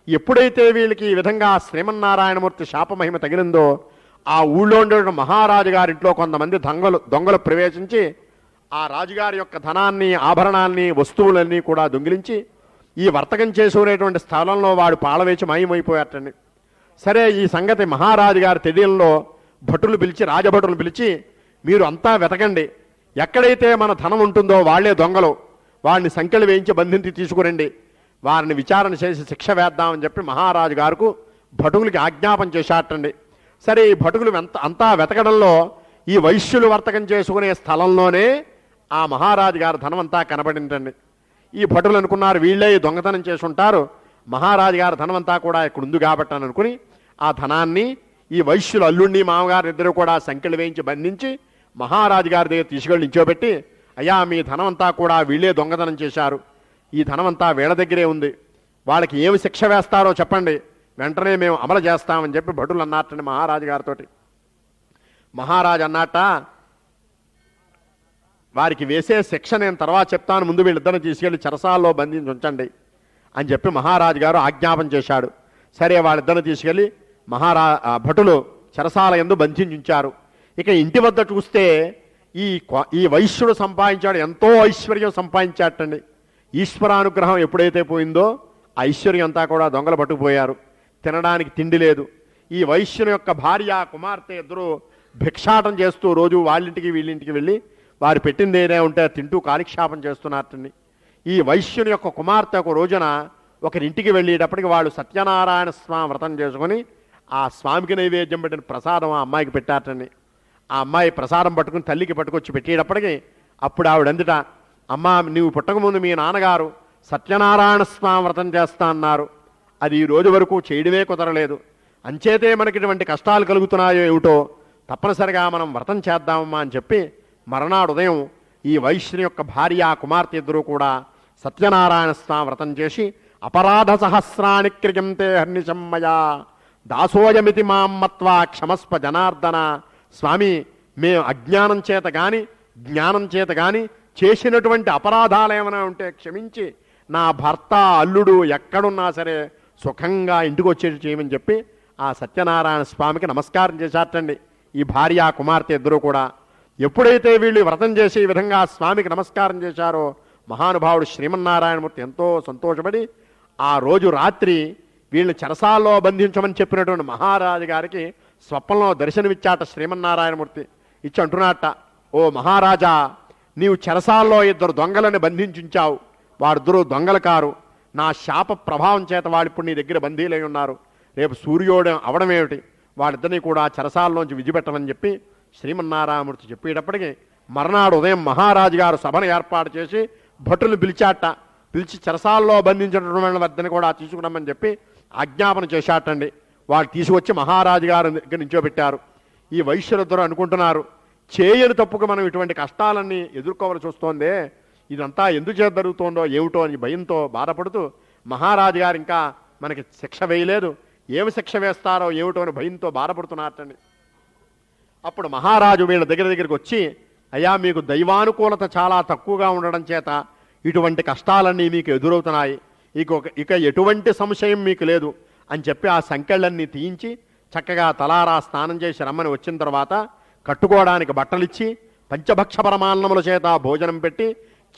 ఎప్పుడైతే వీళ్ళకి ఈ విధంగా శ్రీమన్నారాయణమూర్తి శాపమహిమ తగిలిందో ఆ ఊళ్ళో ఉండే మహారాజు గారింట్లో కొంతమంది దొంగలు ప్రవేశించి ఆ రాజుగారి యొక్క ధనాన్ని, ఆభరణాన్ని, వస్తువులన్నీ కూడా దొంగిలించి ఈ వర్తకం చేసుకునేటువంటి స్థలంలో వాడు పాళవేసి మాయమైపోయారటండి. సరే, ఈ సంగతి మహారాజు గారి తెలియంలో రాజభటులు పిలిచి మీరు అంతా వెతకండి, ఎక్కడైతే మన ధనం ఉంటుందో వాళ్లే దొంగలు, వాడిని సంఖ్యలు వేయించి బంధించి తీసుకురండి, వారిని విచారణ చేసి శిక్ష వేద్దామని చెప్పి మహారాజు గారికి భటువులకి ఆజ్ఞాపన చేశాటండి. సరే, ఈ భటువులు అంతా వెతకడంలో ఈ వైశ్యులు వర్తకం చేసుకునే స్థలంలోనే ఆ మహారాజు గారి ధనం అంతా కనబడిందండి. ఈ భటులు అనుకున్నారు వీళ్ళే దొంగతనం చేసి ఉంటారు, మహారాజు గారి ధనం అంతా కూడా ఇక్కడ ఉంది కాబట్టి అని అనుకుని ఆ ధనాన్ని ఈ వైశ్యులు అల్లుణ్ణి మామగారు ఇద్దరు కూడా సంఖ్యలు వేయించి బంధించి మహారాజు గారి దగ్గర తీసుకెళ్ళి నించోబెట్టి, అయ్యా మీ ధనం అంతా కూడా వీళ్ళే దొంగతనం చేశారు, ఈ ధనం అంతా వీళ్ళ దగ్గరే ఉంది, వాళ్ళకి ఏమి శిక్ష వేస్తారో చెప్పండి, వెంటనే మేము అమలు చేస్తామని చెప్పి భటులు అన్నట్టండి మహారాజు గారితో. మహారాజు అన్నట్ట, వారికి వేసే శిక్ష నేను తర్వాత చెప్తాను, ముందు వీళ్ళిద్దరిని తీసుకెళ్లి చెరసాల్లో బంధించి ఉంచండి అని చెప్పి మహారాజు గారు ఆజ్ఞాపన చేశాడు. సరే, వాళ్ళిద్దరిని తీసుకెళ్లి భటులు చెరసాల యందు బంధించుంచారు. ఇక ఇంటి వద్ద చూస్తే ఈ వైశ్యుడు సంపాదించాడు, ఎంతో ఐశ్వర్యం సంపాదించాటండి. ఈశ్వరానుగ్రహం ఎప్పుడైతే పోయిందో ఆ ఐశ్వర్యం అంతా కూడా దొంగలు పట్టుకుపోయారు. తినడానికి తిండి లేదు. ఈ వైశ్యుని యొక్క భార్య, కుమార్తె ఇద్దరు భిక్షాటం చేస్తూ రోజు వాళ్ళింటికి వీళ్ళింటికి వెళ్ళి వారు పెట్టింది ఏదైనా ఉంటే తింటూ కాలక్షేపం చేస్తున్నట్టండి. ఈ వైశ్యుని యొక్క కుమార్తె ఒక రోజున ఒకరింటికి వెళ్ళేటప్పటికి వాళ్ళు సత్యనారాయణ స్వామి వ్రతం చేసుకుని ఆ స్వామికి నైవేద్యం పెట్టిన ప్రసాదం ఆ అమ్మాయికి పెట్టారటండి. ఆ అమ్మాయి ప్రసాదం పట్టుకుని తల్లికి పట్టుకొచ్చి పెట్టేటప్పటికి అప్పుడు ఆవిడ అందుట, అమ్మ నీవు పుట్టకముందు మీ నాన్నగారు సత్యనారాయణ స్వామి వ్రతం చేస్తా అన్నారు, అది ఈ రోజు వరకు చేయడమే కుదరలేదు, అంచేతే మనకి ఇటువంటి కష్టాలు కలుగుతున్నాయో ఏమిటో, తప్పనిసరిగా మనం వ్రతం చేద్దామమ్మా అని చెప్పి మర్నాడు ఉదయం ఈ వైశ్యుని యొక్క భార్య, కుమార్తె ఇద్దరూ కూడా సత్యనారాయణ స్వామి వ్రతం చేసి అపరాధ సహస్రాణి క్రియంతే హర్నిశమ్మయా దాసోయమితి మాం మత్వా క్షమస్వ జనార్దన. స్వామి, మేము అజ్ఞానం చేత కానీ జ్ఞానం చేత కానీ చేసినటువంటి అపరాధాలు ఏమైనా ఉంటే క్షమించి నా భర్త, అల్లుడు ఎక్కడున్నా సరే సుఖంగా ఇంటికి వచ్చేది చేయమని చెప్పి ఆ సత్యనారాయణ స్వామికి నమస్కారం చేశారటండి ఈ భార్య, కుమార్తె ఇద్దరూ కూడా. ఎప్పుడైతే వీళ్ళు వ్రతం చేసి ఈ విధంగా స్వామికి నమస్కారం చేశారో మహానుభావుడు శ్రీమన్నారాయణమూర్తి ఎంతో సంతోషపడి ఆ రోజు రాత్రి వీళ్ళని చెరసాల్లో బంధించమని చెప్పినటువంటి మహారాజు గారికి స్వప్నంలో దర్శనమిచ్చాట శ్రీమన్నారాయణమూర్తి. ఇచ్చి అంటున్నట్ట, ఓ మహారాజా, నీవు చెరసాల్లో ఇద్దరు దొంగలను బంధించుంచావు, వారిద్దరూ దొంగలు కారు, నా శాప ప్రభావం చేత వాడిప్పుడు నీ దగ్గర బందీలై ఉన్నారు, రేపు సూర్యోదయం అవడమేమిటి, వాళ్ళిద్దరినీ కూడా చెరసాల్లోంచి విడిచిపెట్టమని చెప్పి శ్రీమన్నారాయణమూర్తి చెప్పేటప్పటికి మర్నాడు ఉదయం మహారాజు గారు సభను ఏర్పాటు చేసి భటులు పిలిచి చెరసాల్లో బంధించినటువంటి వద్దని కూడా తీసుకురమ్మని చెప్పి ఆజ్ఞాపన చేశాటండి. వాళ్ళు తీసుకొచ్చి మహారాజు గారి దగ్గర నించోబెట్టారు. ఈ వైశ్యులిద్దరూ అనుకుంటున్నారు, చేయని తప్పుకు మనం ఇటువంటి కష్టాలన్నీ ఎదుర్కోవాల్సి వస్తోందే, ఇదంతా ఎందుకు చేత జరుగుతోందో ఏమిటో అని భయంతో బాధపడుతూ మహారాజు గారు ఇంకా మనకి శిక్ష వేయలేదు, ఏమి శిక్ష వేస్తారో ఏమిటో అని భయంతో బాధపడుతున్నారటండి. అప్పుడు మహారాజు వీళ్ళ దగ్గరికి వచ్చి, అయ్యా మీకు దైవానుకూలత చాలా తక్కువగా ఉండడం చేత ఇటువంటి కష్టాలన్నీ మీకు ఎదురవుతున్నాయి, ఇక ఎటువంటి సంశయం మీకు లేదు అని చెప్పి ఆ సంకెళ్ళన్నీ తీయించి చక్కగా తలారా స్నానం చేసి రమ్మని వచ్చిన తర్వాత కట్టుకోవడానికి బట్టలిచ్చి పంచభక్ష పరమాన్నముల చేత భోజనం పెట్టి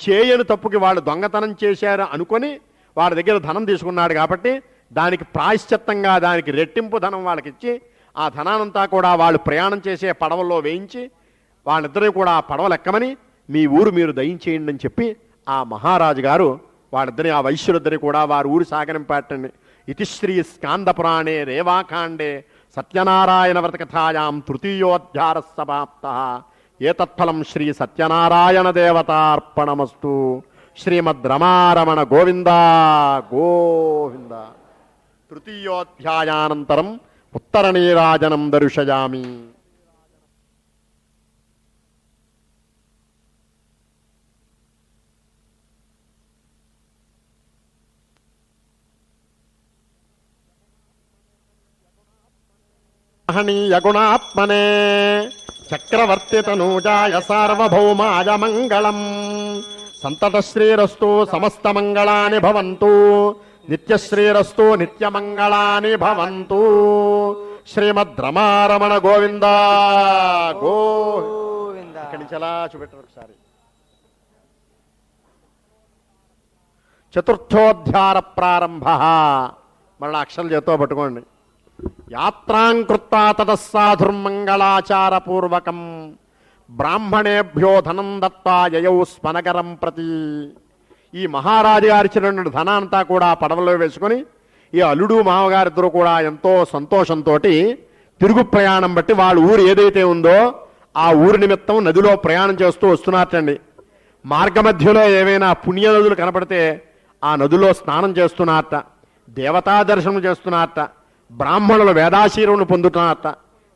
చేయని తప్పుకి వాళ్ళు దొంగతనం చేశారు అనుకొని వాడి దగ్గర ధనం తీసుకున్నాడు కాబట్టి దానికి ప్రాయశ్చిత్తంగా దానికి రెట్టింపు ధనం వాళ్ళకి ఇచ్చి ఆ ధనానంతా కూడా వాళ్ళు ప్రయాణం చేసే పడవల్లో వేయించి వాళ్ళిద్దరూ కూడా ఆ పడవలు ఎక్కమని మీ ఊరు మీరు దయించేయండి అని చెప్పి ఆ మహారాజు గారు వాళ్ళిద్దరి ఆ వైశ్యులిద్దరి కూడా వారి ఊరు సాగరింపేటండి. ఇతి శ్రీ స్కాంద పురాణే రేవాకాండే సత్యనారాయణ వ్రతకథాయాం తృతీయోధ్యాయ సమాప్త. ఏతత్ఫలం శ్రీ సత్యనారాయణ దేవతార్పణమస్తు. శ్రీమద్ రమారమణ గోవింద గోవింద. తృతీయోధ్యాయానంతరం ఉత్తర నీరాజనం దర్శయామి. గుణాత్మనే చక్రవర్తితనూజాయ సార్వభౌమాయ మంగళం. సంతతశ్రీరస్తు సమస్తమంగళాని భవంతు. నిత్యశ్రీరస్తు నిత్యమంగళాని భవంతు. శ్రీమద్ రమారమణ గోవింద గోవింద. ఇక్కడి నుంచి ఎలా చూపెట్టారు ఒకసారి. చతుర్థోధ్యాయ ప్రారంభ. మరణ అక్షరాలు చేతో పట్టుకోండి. యాత్రాంకృత్వా తతస్సాధుర్మంగళాచారపూర్వకం బ్రాహ్మణేభ్యో ధనం దత్వా యయౌ స్మనగరం ప్రతి. ఈ మహారాజు గారిచ్చినటువంటి ధనాంతా కూడా పడవలో వేసుకొని ఈ అల్లుడు మామగారిద్దరూ కూడా ఎంతో సంతోషంతో తిరుగు ప్రయాణం బట్టి వాళ్ళ ఊరు ఏదైతే ఉందో ఆ ఊరి నిమిత్తం నదిలో ప్రయాణం చేస్తూ వస్తున్నట్టండి. మార్గమధ్యలో ఏవైనా పుణ్య నదులు కనపడితే ఆ నదిలో స్నానం చేస్తున్నారట, దేవతా దర్శనం చేస్తున్నారట, బ్రాహ్మణులు వేదాశీరమును పొందుతున్నారట,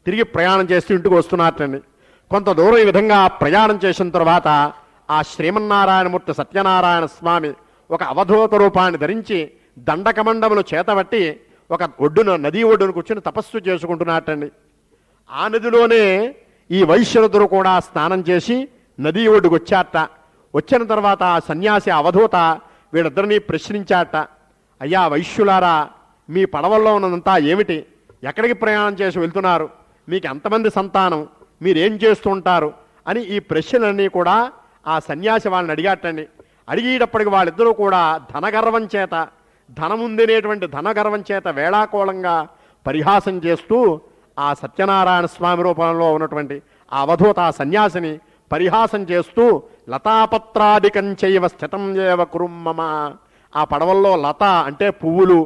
తిరిగి ప్రయాణం చేస్తూ ఇంటికి వస్తున్నారటండి. కొంత దూరం ఈ విధంగా ప్రయాణం చేసిన తర్వాత ఆ శ్రీమన్నారాయణమూర్తి సత్యనారాయణ స్వామి ఒక అవధూత రూపాన్ని ధరించి దండకమండములు చేతబట్టి ఒక ఒడ్డున నదీ ఒడ్డున కూర్చుని తపస్సు చేసుకుంటున్నట్టండి. ఆ నదిలోనే ఈ వైశ్యులందరూ కూడా స్నానం చేసి నదీ ఒడ్డుకు వచ్చారట. వచ్చిన తర్వాత ఆ సన్యాసి అవధూత వీళ్ళిద్దరినీ ప్రశ్నించారట. అయ్యా వైశ్యులారా, మీ పడవల్లో ఉన్నదంతా ఏమిటి? ఎక్కడికి ప్రయాణం చేసి వెళ్తున్నారు? మీకు ఎంతమంది సంతానం? మీరేం చేస్తూ ఉంటారు అని ఈ ప్రశ్నలన్నీ కూడా ఆ సన్యాసి వాళ్ళని అడిగాటండి. అడిగేటప్పటికి వాళ్ళిద్దరూ కూడా ధనగర్వం చేత, ధనముందినేటువంటి ధనగర్వం చేత వేళాకోళంగా పరిహాసం చేస్తూ ఆ సత్యనారాయణ స్వామి రూపంలో ఉన్నటువంటి ఆ అవధూత ఆ సన్యాసిని పరిహాసం చేస్తూ లతాపత్రాదికం చైవ స్థితం ఏవ కురుమ్మమ. ఆ పడవల్లో లత అంటే పువ్వులు,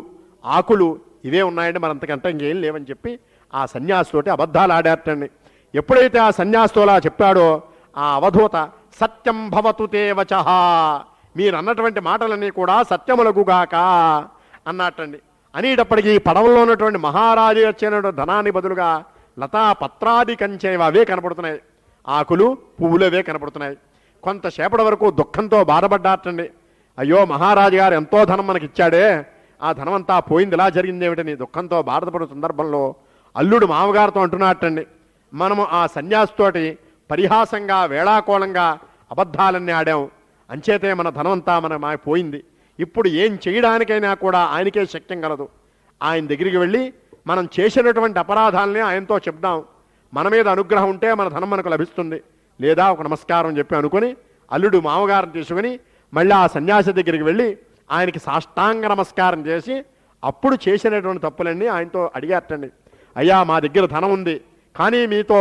ఆకులు ఇవే ఉన్నాయండి, మరంతకంటే ఇంకేం లేవని చెప్పి ఆ సన్యాసితోటి అబద్ధాలు ఆడారటండి. ఎప్పుడైతే ఆ సన్యాసితోలా చెప్పాడో ఆ అవధూత సత్యం భవతు తే వచః, మీరు అన్నటువంటి మాటలన్నీ కూడా సత్యములగుగాక అన్నట్టండి. అనేటప్పటికీ పడవలో ఉన్నటువంటి మహారాజు వచ్చినటువంటి ధనాన్ని బదులుగా లతా పత్రాది కంచేవి అవే కనపడుతున్నాయి, ఆకులు పువ్వులు అవే కనపడుతున్నాయి. కొంతసేపటి వరకు దుఃఖంతో బాధపడ్డాటండి. అయ్యో మహారాజు గారు ఎంతో ధనం మనకి ఇచ్చాడే, ఆ ధనమంతా పోయింది, ఇలా జరిగింది ఏమిటని దుఃఖంతో బాధపడే సందర్భంలో అల్లుడు మామగారితో అంటున్నట్టండి, మనము ఆ సన్యాసితోటి పరిహాసంగా వేళాకోళంగా అబద్ధాలన్నీ ఆడాం, అంచేతే మన ధనమంతా మన పోయింది. ఇప్పుడు ఏం చేయడానికైనా కూడా ఆయనకే శక్యం కలదు. ఆయన దగ్గరికి వెళ్ళి మనం చేసినటువంటి అపరాధాలని ఆయనతో చెప్దాం, మన మీద అనుగ్రహం ఉంటే మన ధనం మనకు లభిస్తుంది, లేదా ఒక నమస్కారం చెప్పి అనుకుని అల్లుడు మామగారిని తీసుకుని మళ్ళీ ఆ సన్యాసి దగ్గరికి వెళ్ళి ఆయనకి సాష్టాంగ నమస్కారం చేసి అప్పుడు చేసినటువంటి తప్పులన్నీ ఆయనతో అడిగారటండి. అయ్యా మా దగ్గర ధనం ఉంది, కానీ మీతో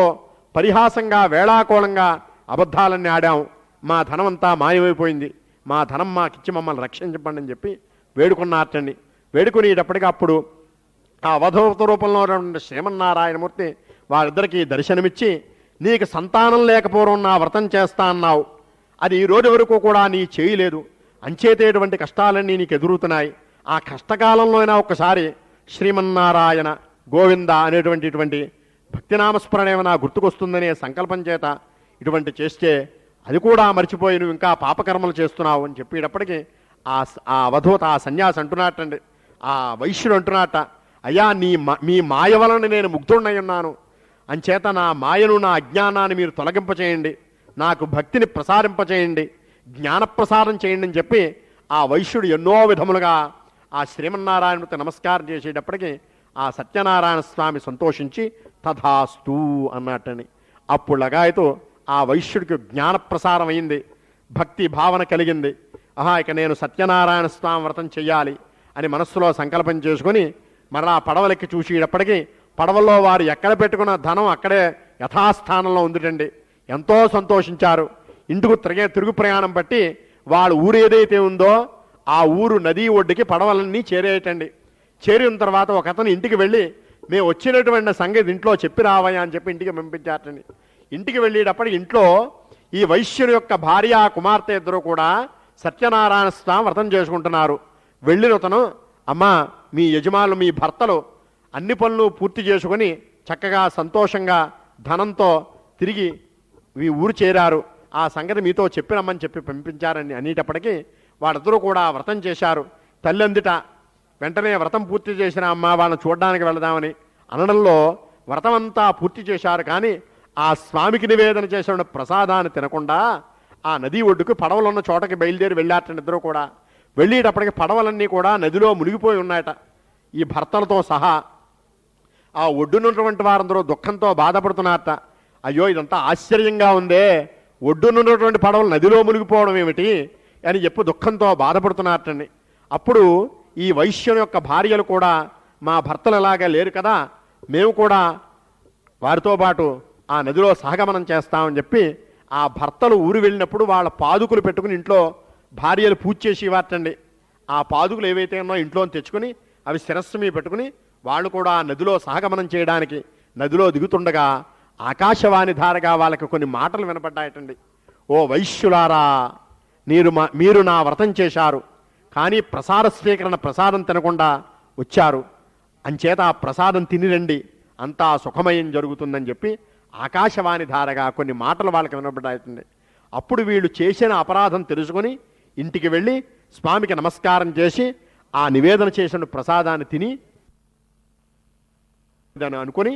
పరిహాసంగా వేళాకోళంగా అబద్ధాలన్నీ ఆడాం, మా ధనం అంతా మాయమైపోయింది, మా ధనం మాకిచ్చి మమ్మల్ని రక్షించండి అని చెప్పి వేడుకున్నారటండి. వేడుకునేటప్పటికీ అప్పుడు ఆ అవధూత రూపంలో ఉన్నటువంటి శ్రీమన్నారాయణమూర్తి వారిద్దరికీ దర్శనమిచ్చి, నీకు సంతానం లేకపోవడం నా వ్రతం చేస్తా అన్నావు, అది ఈ రోజు వరకు కూడా నీ చేయలేదు, అంచేతేటువంటి కష్టాలన్నీ నీకు ఎదురుతున్నాయి, ఆ కష్టకాలంలో అయినా ఒక్కసారి శ్రీమన్నారాయణ గోవింద అనేటువంటి భక్తినామస్మరణ ఏమైనా గుర్తుకొస్తుందనే సంకల్పం చేత ఇటువంటి చేస్తే అది కూడా మర్చిపోయి నువ్వు ఇంకా పాపకర్మలు చేస్తున్నావు అని చెప్పేటప్పటికీ ఆ అవధూత ఆ సన్యాసి అంటున్నట్టండి, ఆ వైశ్యుడు అంటున్నట్ట, అయ్యా మీ మాయ వలన నేను ముగ్ధుడినై ఉన్నాను, అంచేత నా మాయను నా అజ్ఞానాన్ని మీరు తొలగింపచేయండి, నాకు భక్తిని ప్రసారింపచేయండి, జ్ఞానప్రసారం చేయండి అని చెప్పి ఆ వైశ్యుడు ఎన్నో విధములుగా ఆ శ్రీమన్నారాయణమూర్తి నమస్కారం చేసేటప్పటికీ ఆ సత్యనారాయణ స్వామి సంతోషించి తథాస్తు అన్నట్టని. అప్పుడు లగాయతో ఆ వైశ్యుడికి జ్ఞానప్రసారం అయింది. భక్తి భావన కలిగింది. ఆహా, ఇక నేను సత్యనారాయణ స్వామి వ్రతం చెయ్యాలి అని మనస్సులో సంకల్పం చేసుకుని మరలా పడవలెక్కి చూసేటప్పటికీ పడవల్లో వారు ఎక్కడ పెట్టుకున్న ధనం అక్కడే యథాస్థానంలో ఉందిటండి. ఎంతో సంతోషించారు. ఇంటికి తిరుగు ప్రయాణం బట్టి వాళ్ళ ఊరు ఏదైతే ఉందో ఆ ఊరు నదీ ఒడ్డుకి పడవలన్నీ చేరేయటండి. చేరిన తర్వాత ఒక అతను ఇంటికి వెళ్ళి మేము వచ్చినటువంటి సంగతి ఇంట్లో చెప్పి రావయ్యా అని చెప్పి ఇంటికి పంపించారటండి. ఇంటికి వెళ్ళేటప్పటికి ఇంట్లో ఈ వైశ్యుని యొక్క భార్య కుమార్తె ఇద్దరు కూడా సత్యనారాయణ స్వామి వ్రతం చేసుకుంటున్నారు. వెళ్ళిన అతను, అమ్మా మీ యజమానులు మీ భర్తలు అన్ని పనులు పూర్తి చేసుకుని చక్కగా సంతోషంగా ధనంతో తిరిగి మీ ఊరు చేరారు, ఆ సంగతి మీతో చెప్పినమ్మని చెప్పి పంపించారని అనేటప్పటికీ వాళ్ళిద్దరూ కూడా వ్రతం చేశారు. తల్లి అందిట వెంటనే వ్రతం పూర్తి చేసిన అమ్మ వాళ్ళని చూడడానికి వెళదామని అనడంలో వ్రతం అంతా పూర్తి చేశారు. కానీ ఆ స్వామికి నివేదన చేసిన ప్రసాదాన్ని తినకుండా ఆ నది ఒడ్డుకు పడవలు ఉన్న చోటకి బయలుదేరి వెళ్ళారటండి ఇద్దరు కూడా. వెళ్ళేటప్పటికి పడవలన్నీ కూడా నదిలో మునిగిపోయి ఉన్నాయట ఈ భర్తలతో సహా. ఆ ఒడ్డునున్నటువంటి వారందరూ దుఃఖంతో బాధపడుతున్నారట. అయ్యో ఇదంతా ఆశ్చర్యంగా ఉందే, ఒడ్డునున్నటువంటి పడవలు నదిలో మునిగిపోవడం ఏమిటి అని చెప్పి దుఃఖంతో బాధపడుతున్నారటండి. అప్పుడు ఈ వైశ్యుని యొక్క భార్యలు కూడా మా భర్తలు ఎలాగా లేరు కదా, మేము కూడా వారితో పాటు ఆ నదిలో సహగమనం చేస్తామని చెప్పి ఆ భర్తలు ఊరు వెళ్ళినప్పుడు వాళ్ళ పాదుకులు పెట్టుకుని ఇంట్లో భార్యలు పూజ చేసి ఇవ్వటండి. ఆ పాదుకులు ఏవైతే ఉన్నాయో ఇంట్లో తెచ్చుకుని అవి శిరస్సు మీద పెట్టుకుని వాళ్ళు కూడా నదిలో సహగమనం చేయడానికి నదిలో దిగుతుండగా ఆకాశవాణి ధారగా వాళ్ళకి కొన్ని మాటలు వినపడ్డాయటండి. ఓ వైశ్యులారా, మీరు నా వ్రతం చేశారు, కానీ ప్రసాద స్వీకరణ ప్రసాదం తినకుండా వచ్చారు, అంచేత ఆ ప్రసాదం తినిరండి, అంతా సుఖమయం జరుగుతుందని చెప్పి ఆకాశవాణి ధారగా కొన్ని మాటలు వాళ్ళకి వినపడ్డాయటండి. అప్పుడు వీళ్ళు చేసిన అపరాధం తెలుసుకొని ఇంటికి వెళ్ళి స్వామికి నమస్కారం చేసి ఆ నివేదన చేసిన ప్రసాదాన్ని తిని అని అనుకుని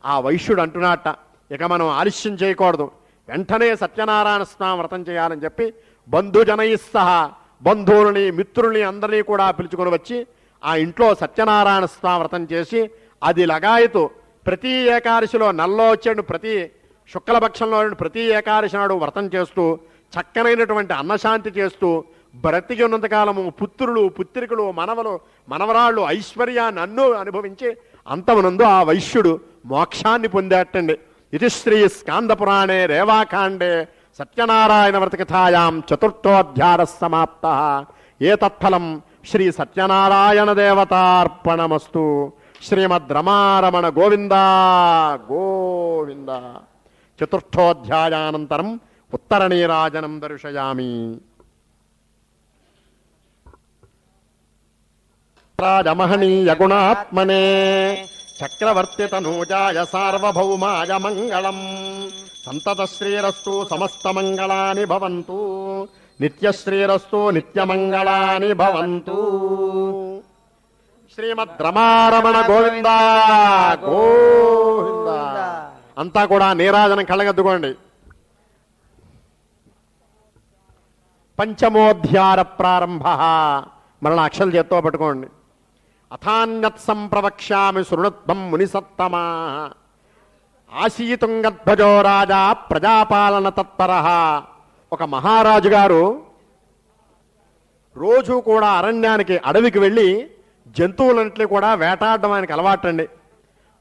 ఆ వైశ్యుడు అంటున్నట్ట, ఇక మనం ఆలస్యం చేయకూడదు, వెంటనే సత్యనారాయణ స్వామి వ్రతం చేయాలని చెప్పి బంధుజనై సహా బంధువులని మిత్రుల్ని అందరినీ కూడా పిలుచుకొని వచ్చి ఆ ఇంట్లో సత్యనారాయణ స్వామి వ్రతం చేసి అది లగాయతు ప్రతి ఏకాదశిలో నెలలో వచ్చాడు, ప్రతి శుక్లపక్షంలో ప్రతి ఏకాదశి నాడు వ్రతం చేస్తూ చక్కనైనటువంటి అన్నశాంతి చేస్తూ బ్రతికి ఉన్నంతకాలము పుత్రులు పుత్రికలు మనవలు మనవరాళ్ళు ఐశ్వర్యాన్ని అన్నూ అనుభవించి అంతమునందు ఆ వైశ్యుడు మోక్షాన్ని పొందేటండి. ఇది శ్రీ స్కాందపురాణే రేవాకాండే సత్యనారాయణ వ్రతకథాయాం చతుర్థోధ్యాయ సమాప్త. ఏతత్ఫలం శ్రీ సత్యనారాయణ దేవతార్పణమస్తు. శ్రీమద్ రమారమణ గోవింద గోవింద. చతుర్థోధ్యాయానంతరం ఉత్తరనీరాజనం దర్శయామి. రాజమహనీయ గుణాత్మనే చక్రవర్తి తనూజాయ సార్వభౌమాయ మంగళం. సంతత శ్రీరస్తు సమస్త మంగళాని భవంతు. నిత్యశ్రీరస్తు నిత్యమంగళాని భవంతు. శ్రీమద్ రమారమణ గోవింద గోవింద. అంతా కూడా నీరాజనం కళ్ళగద్దుకోండి. పంచమోధ్యాయ ప్రారంభ. మరణ అక్షలు చేత్తో పట్టుకోండి. అథాన్యత్ సంప్రవక్ష్యామి శృణుత్వం మునిసత్తమా. ఆశీతుంగధ్వజో రాజా ప్రజాపాలన తత్పర. ఒక మహారాజు గారు రోజు కూడా అరణ్యానికి అడవికి వెళ్ళి జంతువులన్నింటినీ కూడా వేటాడడం ఆయనకు అలవాటండి.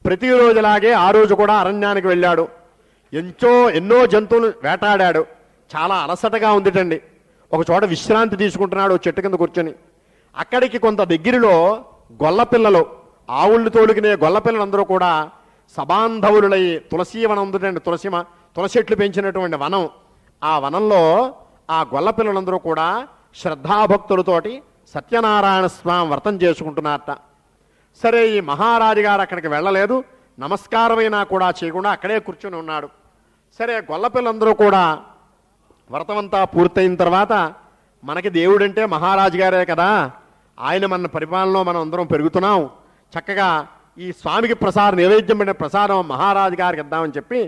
ప్రతిరోజులాగే ఆ రోజు కూడా అరణ్యానికి వెళ్ళాడు. ఎన్నో జంతువులు వేటాడాడు. చాలా అలసటగా ఉందిటండి. ఒక చోట విశ్రాంతి తీసుకుంటున్నాడు చెట్టు కింద కూర్చొని. అక్కడికి కొంత దగ్గరలో గొల్లపిల్లలు, ఆవుళ్ళు తోలుకునే గొల్లపిల్లలందరూ కూడా సబాంధవులై తులసీవనం ఉందండి, తులసి చెట్లు పెంచినటువంటి వనం. ఆ వనంలో ఆ గొల్లపిల్లలందరూ కూడా శ్రద్ధాభక్తులతోటి సత్యనారాయణ స్వామి వ్రతం చేసుకుంటున్నారట. సరే, ఈ మహారాజు గారు అక్కడికి వెళ్ళలేదు, నమస్కారమైనా కూడా చేయకుండా అక్కడే కూర్చుని ఉన్నాడు. సరే, గొల్లపిల్లందరూ కూడా వ్రతమంతా పూర్తయిన తర్వాత మనకి దేవుడంటే మహారాజు గారే కదా, ఆయన మన పరిపాలనలో మనం అందరం పెరుగుతున్నాం, చక్కగా ఈ స్వామికి ప్రసాదం నైవేద్యం పడిన ప్రసాదం మహారాజు గారికి ఇద్దామని చెప్పి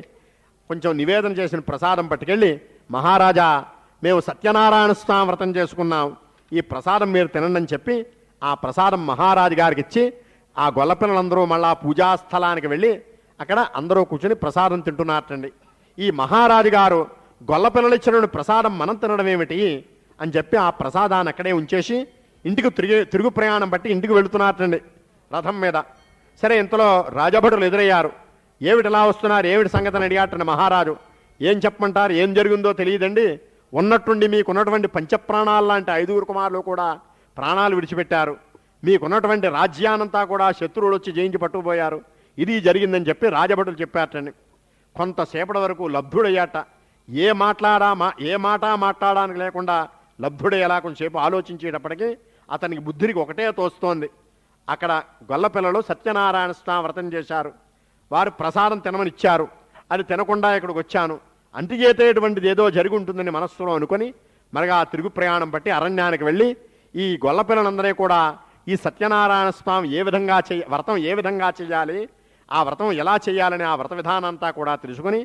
కొంచెం నివేదన చేసిన ప్రసాదం పట్టుకెళ్ళి, మహారాజా మేము సత్యనారాయణ స్వామి వ్రతం చేసుకున్నాం, ఈ ప్రసాదం మీరు తినండి అని చెప్పి ఆ ప్రసాదం మహారాజు గారికి ఇచ్చి ఆ గొల్లపిల్లలందరూ మళ్ళా పూజాస్థలానికి వెళ్ళి అక్కడ అందరూ కూర్చొని ప్రసాదం తింటున్నారటండి. ఈ మహారాజు గారు గొల్ల పిల్లలు ఇచ్చిన ప్రసాదం మనం తినడం ఏమిటి అని చెప్పి ఆ ప్రసాదాన్ని అక్కడే ఉంచేసి ఇంటికి తిరుగు ప్రయాణం బట్టి ఇంటికి వెళుతున్నారటండి రథం మీద. సరే, ఇంతలో రాజభటులు ఎదురయ్యారు. ఏమిటిలా వస్తున్నారు, ఏమిటి సంగతిని అడిగాటండి మహారాజు. ఏం చెప్పమంటారు, ఏం జరిగిందో తెలియదండి, ఉన్నట్టుండి మీకున్నటువంటి పంచప్రాణాలు లాంటి 5 కుమారులు కూడా ప్రాణాలు విడిచిపెట్టారు, మీకున్నటువంటి రాజ్యానంతా కూడా శత్రువులు వచ్చి జయించి పట్టుకుపోయారు, ఇది జరిగిందని చెప్పి రాజభటులు చెప్పారటండి. కొంతసేపటి వరకు లబ్ధుడయ్యాట. ఏ మాట మాట్లాడడానికి లేకుండా లబ్ధుడయ్యేలా కొంచెంసేపు ఆలోచించేటప్పటికీ అతనికి బుద్ధికి ఒకటే తోస్తోంది. అక్కడ గొల్లపిల్లలు సత్యనారాయణ స్వామి వ్రతం చేశారు, వారు ప్రసాదం తినమని ఇచ్చారు, అది తినకుండా ఇక్కడికి వచ్చాను, అంటిచేతేటువంటిది ఏదో జరిగి ఉంటుందని మనస్సులో అనుకొని మరిగా ఆ తిరుగు ప్రయాణం బట్టి అరణ్యానికి వెళ్ళి ఈ గొల్లపిల్లలందరూ కూడా ఈ సత్యనారాయణ స్వామి వ్రతం ఏ విధంగా చేయాలి, ఆ వ్రతం ఎలా చేయాలని ఆ వ్రత విధానంతా కూడా తెలుసుకుని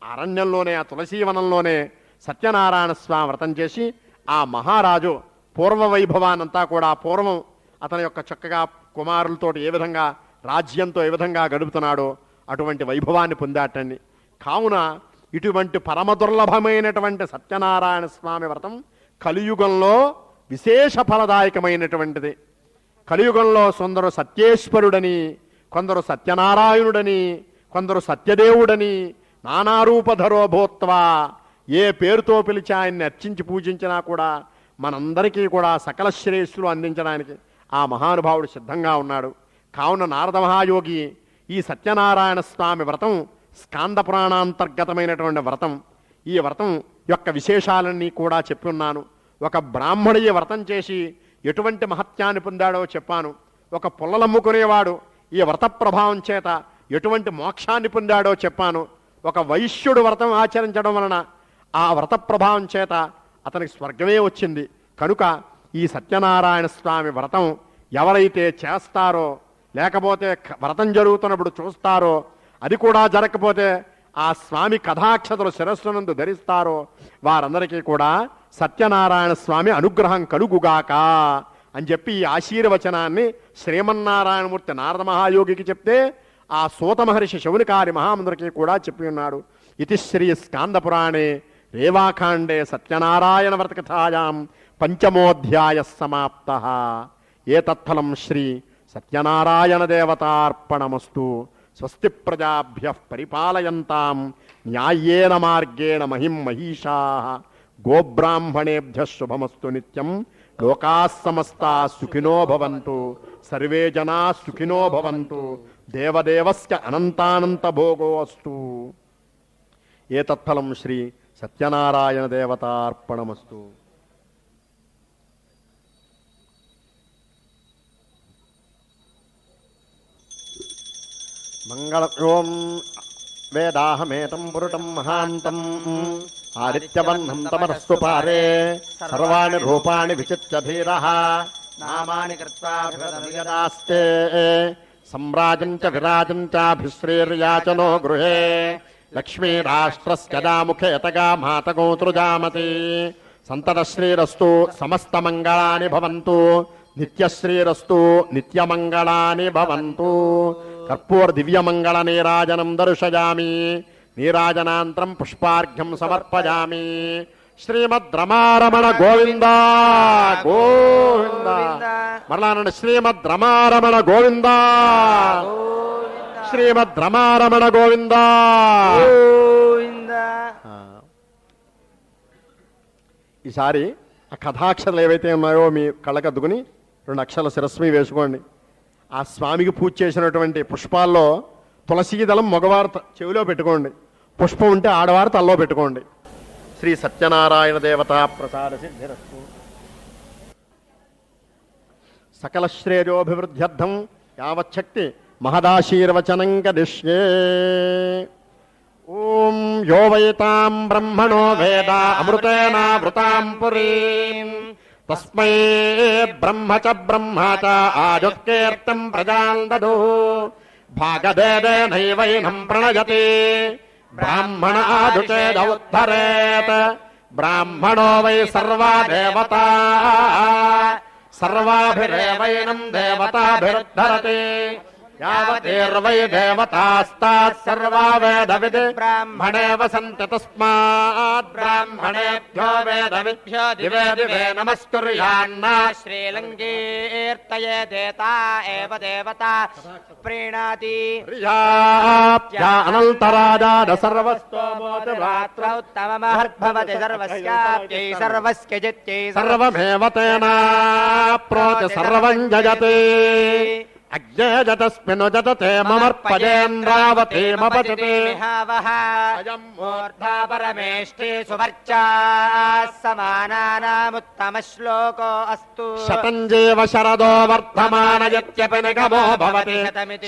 అరణ్యంలోనే ఆ తులసీవనంలోనే సత్యనారాయణ స్వామి వ్రతం చేసి ఆ మహారాజు పూర్వ వైభవానంతా కూడా పూర్వం అతని యొక్క చక్కగా కుమారులతో ఏ విధంగా రాజ్యంతో ఏ విధంగా గడుపుతున్నాడో అటువంటి వైభవాన్ని పొందాటండి. కావున ఇటువంటి పరమ దుర్లభమైనటువంటి సత్యనారాయణ స్వామి వ్రతం కలియుగంలో విశేష ఫలదాయకమైనటువంటిది. కలియుగంలో కొందరు సత్యేశ్వరుడని, కొందరు సత్యనారాయణుడని, కొందరు సత్యదేవుడని నానారూపధరో భూత్వా ఏ పేరుతో పిలిచి ఆయన్ని అర్చించి పూజించినా కూడా మనందరికీ కూడా సకల శ్రేయస్సులు అందించడానికి ఆ మహానుభావుడు సిద్ధంగా ఉన్నాడు. కావున నారద మహాయోగి ఈ సత్యనారాయణ స్వామి వ్రతం స్కాంద పురాణాంతర్గతమైనటువంటి వ్రతం. ఈ వ్రతం యొక్క విశేషాలన్నీ కూడా చెప్పి ఉన్నాను. ఒక బ్రాహ్మణీయ వ్రతం చేసి ఎటువంటి మహత్యాన్ని పొందాడో చెప్పాను. ఒక పుల్లలమ్ముకునేవాడు ఈ వ్రత ప్రభావం చేత ఎటువంటి మోక్షాన్ని పొందాడో చెప్పాను. ఒక వైశ్యుడు వ్రతం ఆచరించడం వలన ఆ వ్రత ప్రభావం చేత అతనికి స్వర్గమే వచ్చింది. కనుక ఈ సత్యనారాయణ స్వామి వ్రతం ఎవరైతే చేస్తారో, లేకపోతే వ్రతం జరుగుతున్నప్పుడు చూస్తారో, అది కూడా జరగకపోతే ఆ స్వామి కథాక్షతలు శిరస్సునందు ధరిస్తారో వారందరికీ కూడా సత్యనారాయణ స్వామి అనుగ్రహం కలుగుగాక అని చెప్పి ఈ ఆశీర్వచనాన్ని శ్రీమన్నారాయణమూర్తి నారద మహాయోగికి చెప్తే ఆ సూత మహర్షి శౌనికారి మహామందరికి కూడా చెప్పి ఉన్నాడు. ఇది శ్రీ స్కాంద పురాణే రేవాఖాండే సత్యనారాయణ వ్రతకథాయాం పంచమోధ్యాయ సమాప్త. ఏతత్ఫలం శ్రీ సత్యనారాయణ దేవతార్పణమస్తు. స్వస్తి ప్రజాభ్య పరిపాలయంతాం న్యాయేన మార్గేణ మహిం మహిషా. గోబ్రాహ్మణేభ్య శుభమస్తు నిత్యం. లోకాః సమస్తాః సుఖినో భవంతు. సర్వే జనాః సుఖినో భవంతు. దేవదేవస్య అనంతానంత భోగో అస్తు. ఏతత్ఫలం శ్రీ సత్యనారాయణ దేవతార్పణమస్తు. మంగళం వేదాహమేతం పురుటం మహాంతం ఆదిత్యవర్ణం తమరస్సు పారే సర్వాణి రూపాణి విచిత్య ధీరః నామాని కృత్వాభివదస్తే సమ్రాజం చ విరాజం చాభిశ్రీర్యాచనో గృహే లక్ష్మీరాష్ట్రస్య దాముఖేతగా మాతగోతృజామతి. సంతతశ్రీరస్తు సమస్తమంగళాని భవంతు. నిత్యశ్రీరస్తు నిత్యమంగళాని భవంతు. కర్పూర దివ్యమంగళ నీరాజనం దర్శయామి. నీరాజనాంతరం పుష్పార్ఘ్యం సమర్పయామి. శ్రీమద్రమారమణ గోవింద గోవింద. మరలానండి, శ్రీమద్రమారమణ గోవింద శ్రీమద్రమారమణ గోవింద గోవింద. ఈసారి ఆ కథాక్షరాలు ఏవైతే ఉన్నాయో మీ కళ్ళకద్దుకుని 2 అక్షరాల శిరస్మి వేసుకోండి. ఆ స్వామికి పూజ చేసినటువంటి పుష్పాల్లో తులసీదళం మగవారు చెవిలో పెట్టుకోండి, పుష్పం ఉంటే ఆడవారు తల్లో పెట్టుకోండి. శ్రీ సత్యనారాయణ దేవతా ప్రసాద సిద్ధిరస్తు. సకల శ్రేయోభివృద్ధ్యర్థం యావచ్చక్తి మహదాశీర్వచనం కరిష్యే. ఓం యో వైతాం బ్రహ్మణో వేద అమృతేనావృతాం పురీం తస్మై బ్రహ్మ చ ఆజుత్కీర్తం ప్రజాం దదుః భాగదేనైవైనం ప్రణయతి బ్రాహ్మణ ఆజుచేద ఉద్ధరేత్. బ్రాహ్మణో వై సర్వా దేవతా సర్వాభిరేవైనం దేవతాభిరుద్ధరతి. యావతేర్వై దేవతాస్తాః సర్వా వేదవిద్ బ్రాహ్మణే వసంతి తస్మాత్ బ్రాహ్మణేభ్యో వేదవిభ్యో దివే దివే నమస్కుర్యాన్న శ్రీలంకీర్తయే దేతా ఏవ దేవతా ప్రీణాతి అనంతరాజాద సర్వస్తోమోతి రాత్రౌత్తమమహద్భవతి సర్వస్యాప్యై సర్వస్యజిత్యై సర్వమేవ తేనాప్నోతి సర్వం జగతి అజ్ఞేజతస్మిను జతతే మమర్పజేంద్రావతీమపతితే అయం మూర్ధా పరమేష్ఠే సువర్చా సమానానాముత్తమ శ్లోకో అస్తు శతం జీవ శరదో వర్ధమానయత్యపి నిగమో భవతి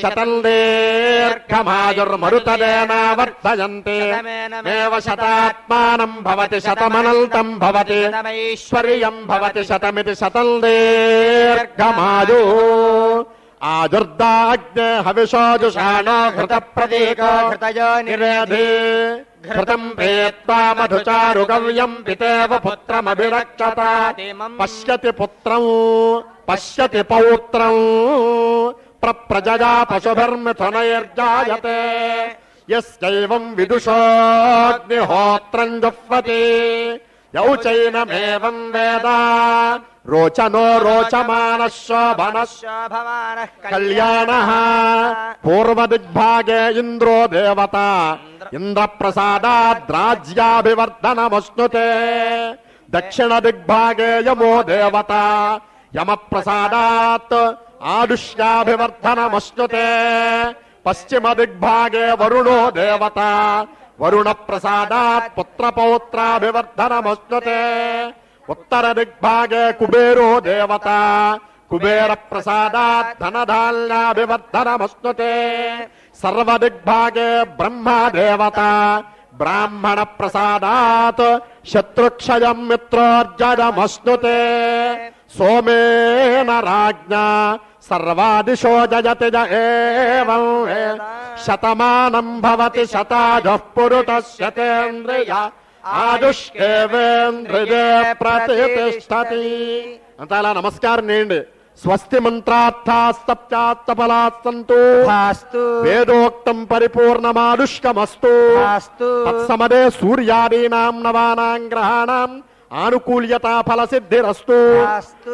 శతం దీర్ఘమాయుర్మరుతదేనా వర్ధయంతే ఏవ శతాత్మానం భవతి శతమనంతం భవతి శతమైశ్వర్యం భవతి శతమితి శతం దీర్ఘమాయు ఆదుర్దాగ్నే హవిషోజుషాణో ఘృత ప్రతీకో ఘృతయో నివేధి ఘృతం ప్రేత్వా మధుచారు గవ్యం పితేవ పుత్రమభిరక్షత పశ్యతి పుత్రం పశ్యతి పౌత్రం ప్రజా పశుభిర్మిథునైర్జాయతే యస్యైవం విదుషోగ్నిహోత్రం జుహ్వతి యౌ చైనమేవం వేద రోచనో రోచమానః శోభనః కళ్యాణః పూర్వదిగ్భాగే ఇంద్రో దేవత ఇంద్రప్రసాదాద్ రాజ్యాభివర్ధనమశ్నుతే దక్షిణ దిగ్భాగే యమో దేవత యమప్రసాదాత్ ఆడుష్యాభివర్ధనమశ్నుతే పశ్చిమ దిగ్భాగే వరుణో దేవత వరుణ ప్రసాదాత్ పుత్రపౌత్రాభివర్ధనమశ్నుతే ఉత్తర దిగ్భాగే కుబేరో దేవత కుబేర ప్రసాదాత్ ధనధాన్యాభివర్ధనమశ్నుతే సర్వ దిగ్భాగే బ్రహ్మ దేవత బ్రాహ్మణ ప్రసాదాత్ శత్రుక్షయం మిత్రోర్జనమశ్నుతే సోమేన రాజ్ఞా సర్వాదిశో జయతి జ ఏవం శతమానం భవతి శతాజః పురుషః శతేంద్రియ ఆయుష్కేవేంద్రియే ప్రతిష్టతి. అంత అలా నమస్కారం చేయండి. స్వస్తి మంత్రార్థాస్తప్చాత్తఫలాస్సంతు వేదోక్తం పరిపూర్ణమానుష్కమస్తు తత్సమదే సూర్యాదీనాం నవానాం గ్రహాణాం ఆనుకూల్యతా ఫలసిద్ధిరస్తు.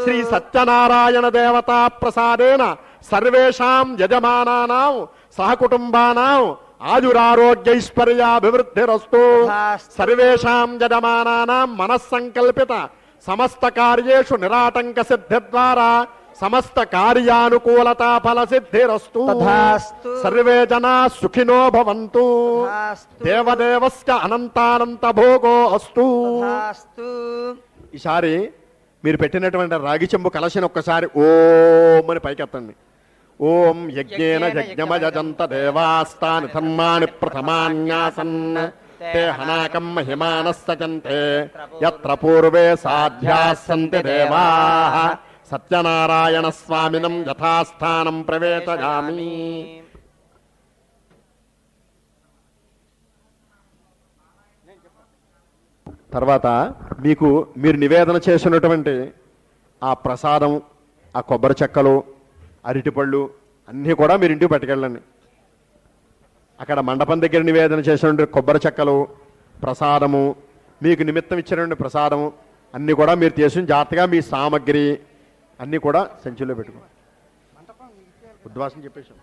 శ్రీ సత్యనారాయణ దేవతా ప్రసాదేన సర్వేషాం యజమానానాం సహకుటుంబానాం ఆయురారోగ్యైశ్వర్యాభివృద్ధిరస్తు. సర్వేషాం యజమానానాం మనస్సంకల్పిత సమస్త కార్యేషు నిరాటంక సిద్ధి ద్వారా సమస్త కార్యానుకూలతా ఫలసిద్ధిరస్తు. సర్వే జనా సుఖినో భవంతు. దేవదేవస్య అనంతానంత భోగో అస్తు. ఈసారి మీరు పెట్టినటువంటి రాగి చెంబు కలశని ఒక్కసారి ఓం అని పైకెత్తండి. ఓం యజ్ఞేన యజ్ఞమయజంత దేవాస్తాని ధర్మాని ప్రథమాన్యాసన్ తే హనాకం మహిమానః సజంతే యత్ర పూర్వే సాధ్యాః సంతి దేవాః సత్యనారాయణ స్వామినం యథాస్థానం ప్రవేశయామి. తర్వాత మీరు నివేదన చేసినటువంటి ఆ ప్రసాదం, ఆ కొబ్బరి చెక్కలు, అరటిపళ్ళు అన్నీ కూడా మీరు ఇంటికి పట్టుకెళ్ళండి. అక్కడ మండపం దగ్గర నివేదన చేసినటువంటి కొబ్బరి చెక్కలు, ప్రసాదము, మీకు నిమిత్తం ఇచ్చినటువంటి ప్రసాదము అన్నీ కూడా మీరు తీసుకుని జాగ్రత్తగా మీ సామగ్రి అన్నీ కూడా సంచిలో పెట్టుకోండి. ఉద్వాసం చెప్పేసాం.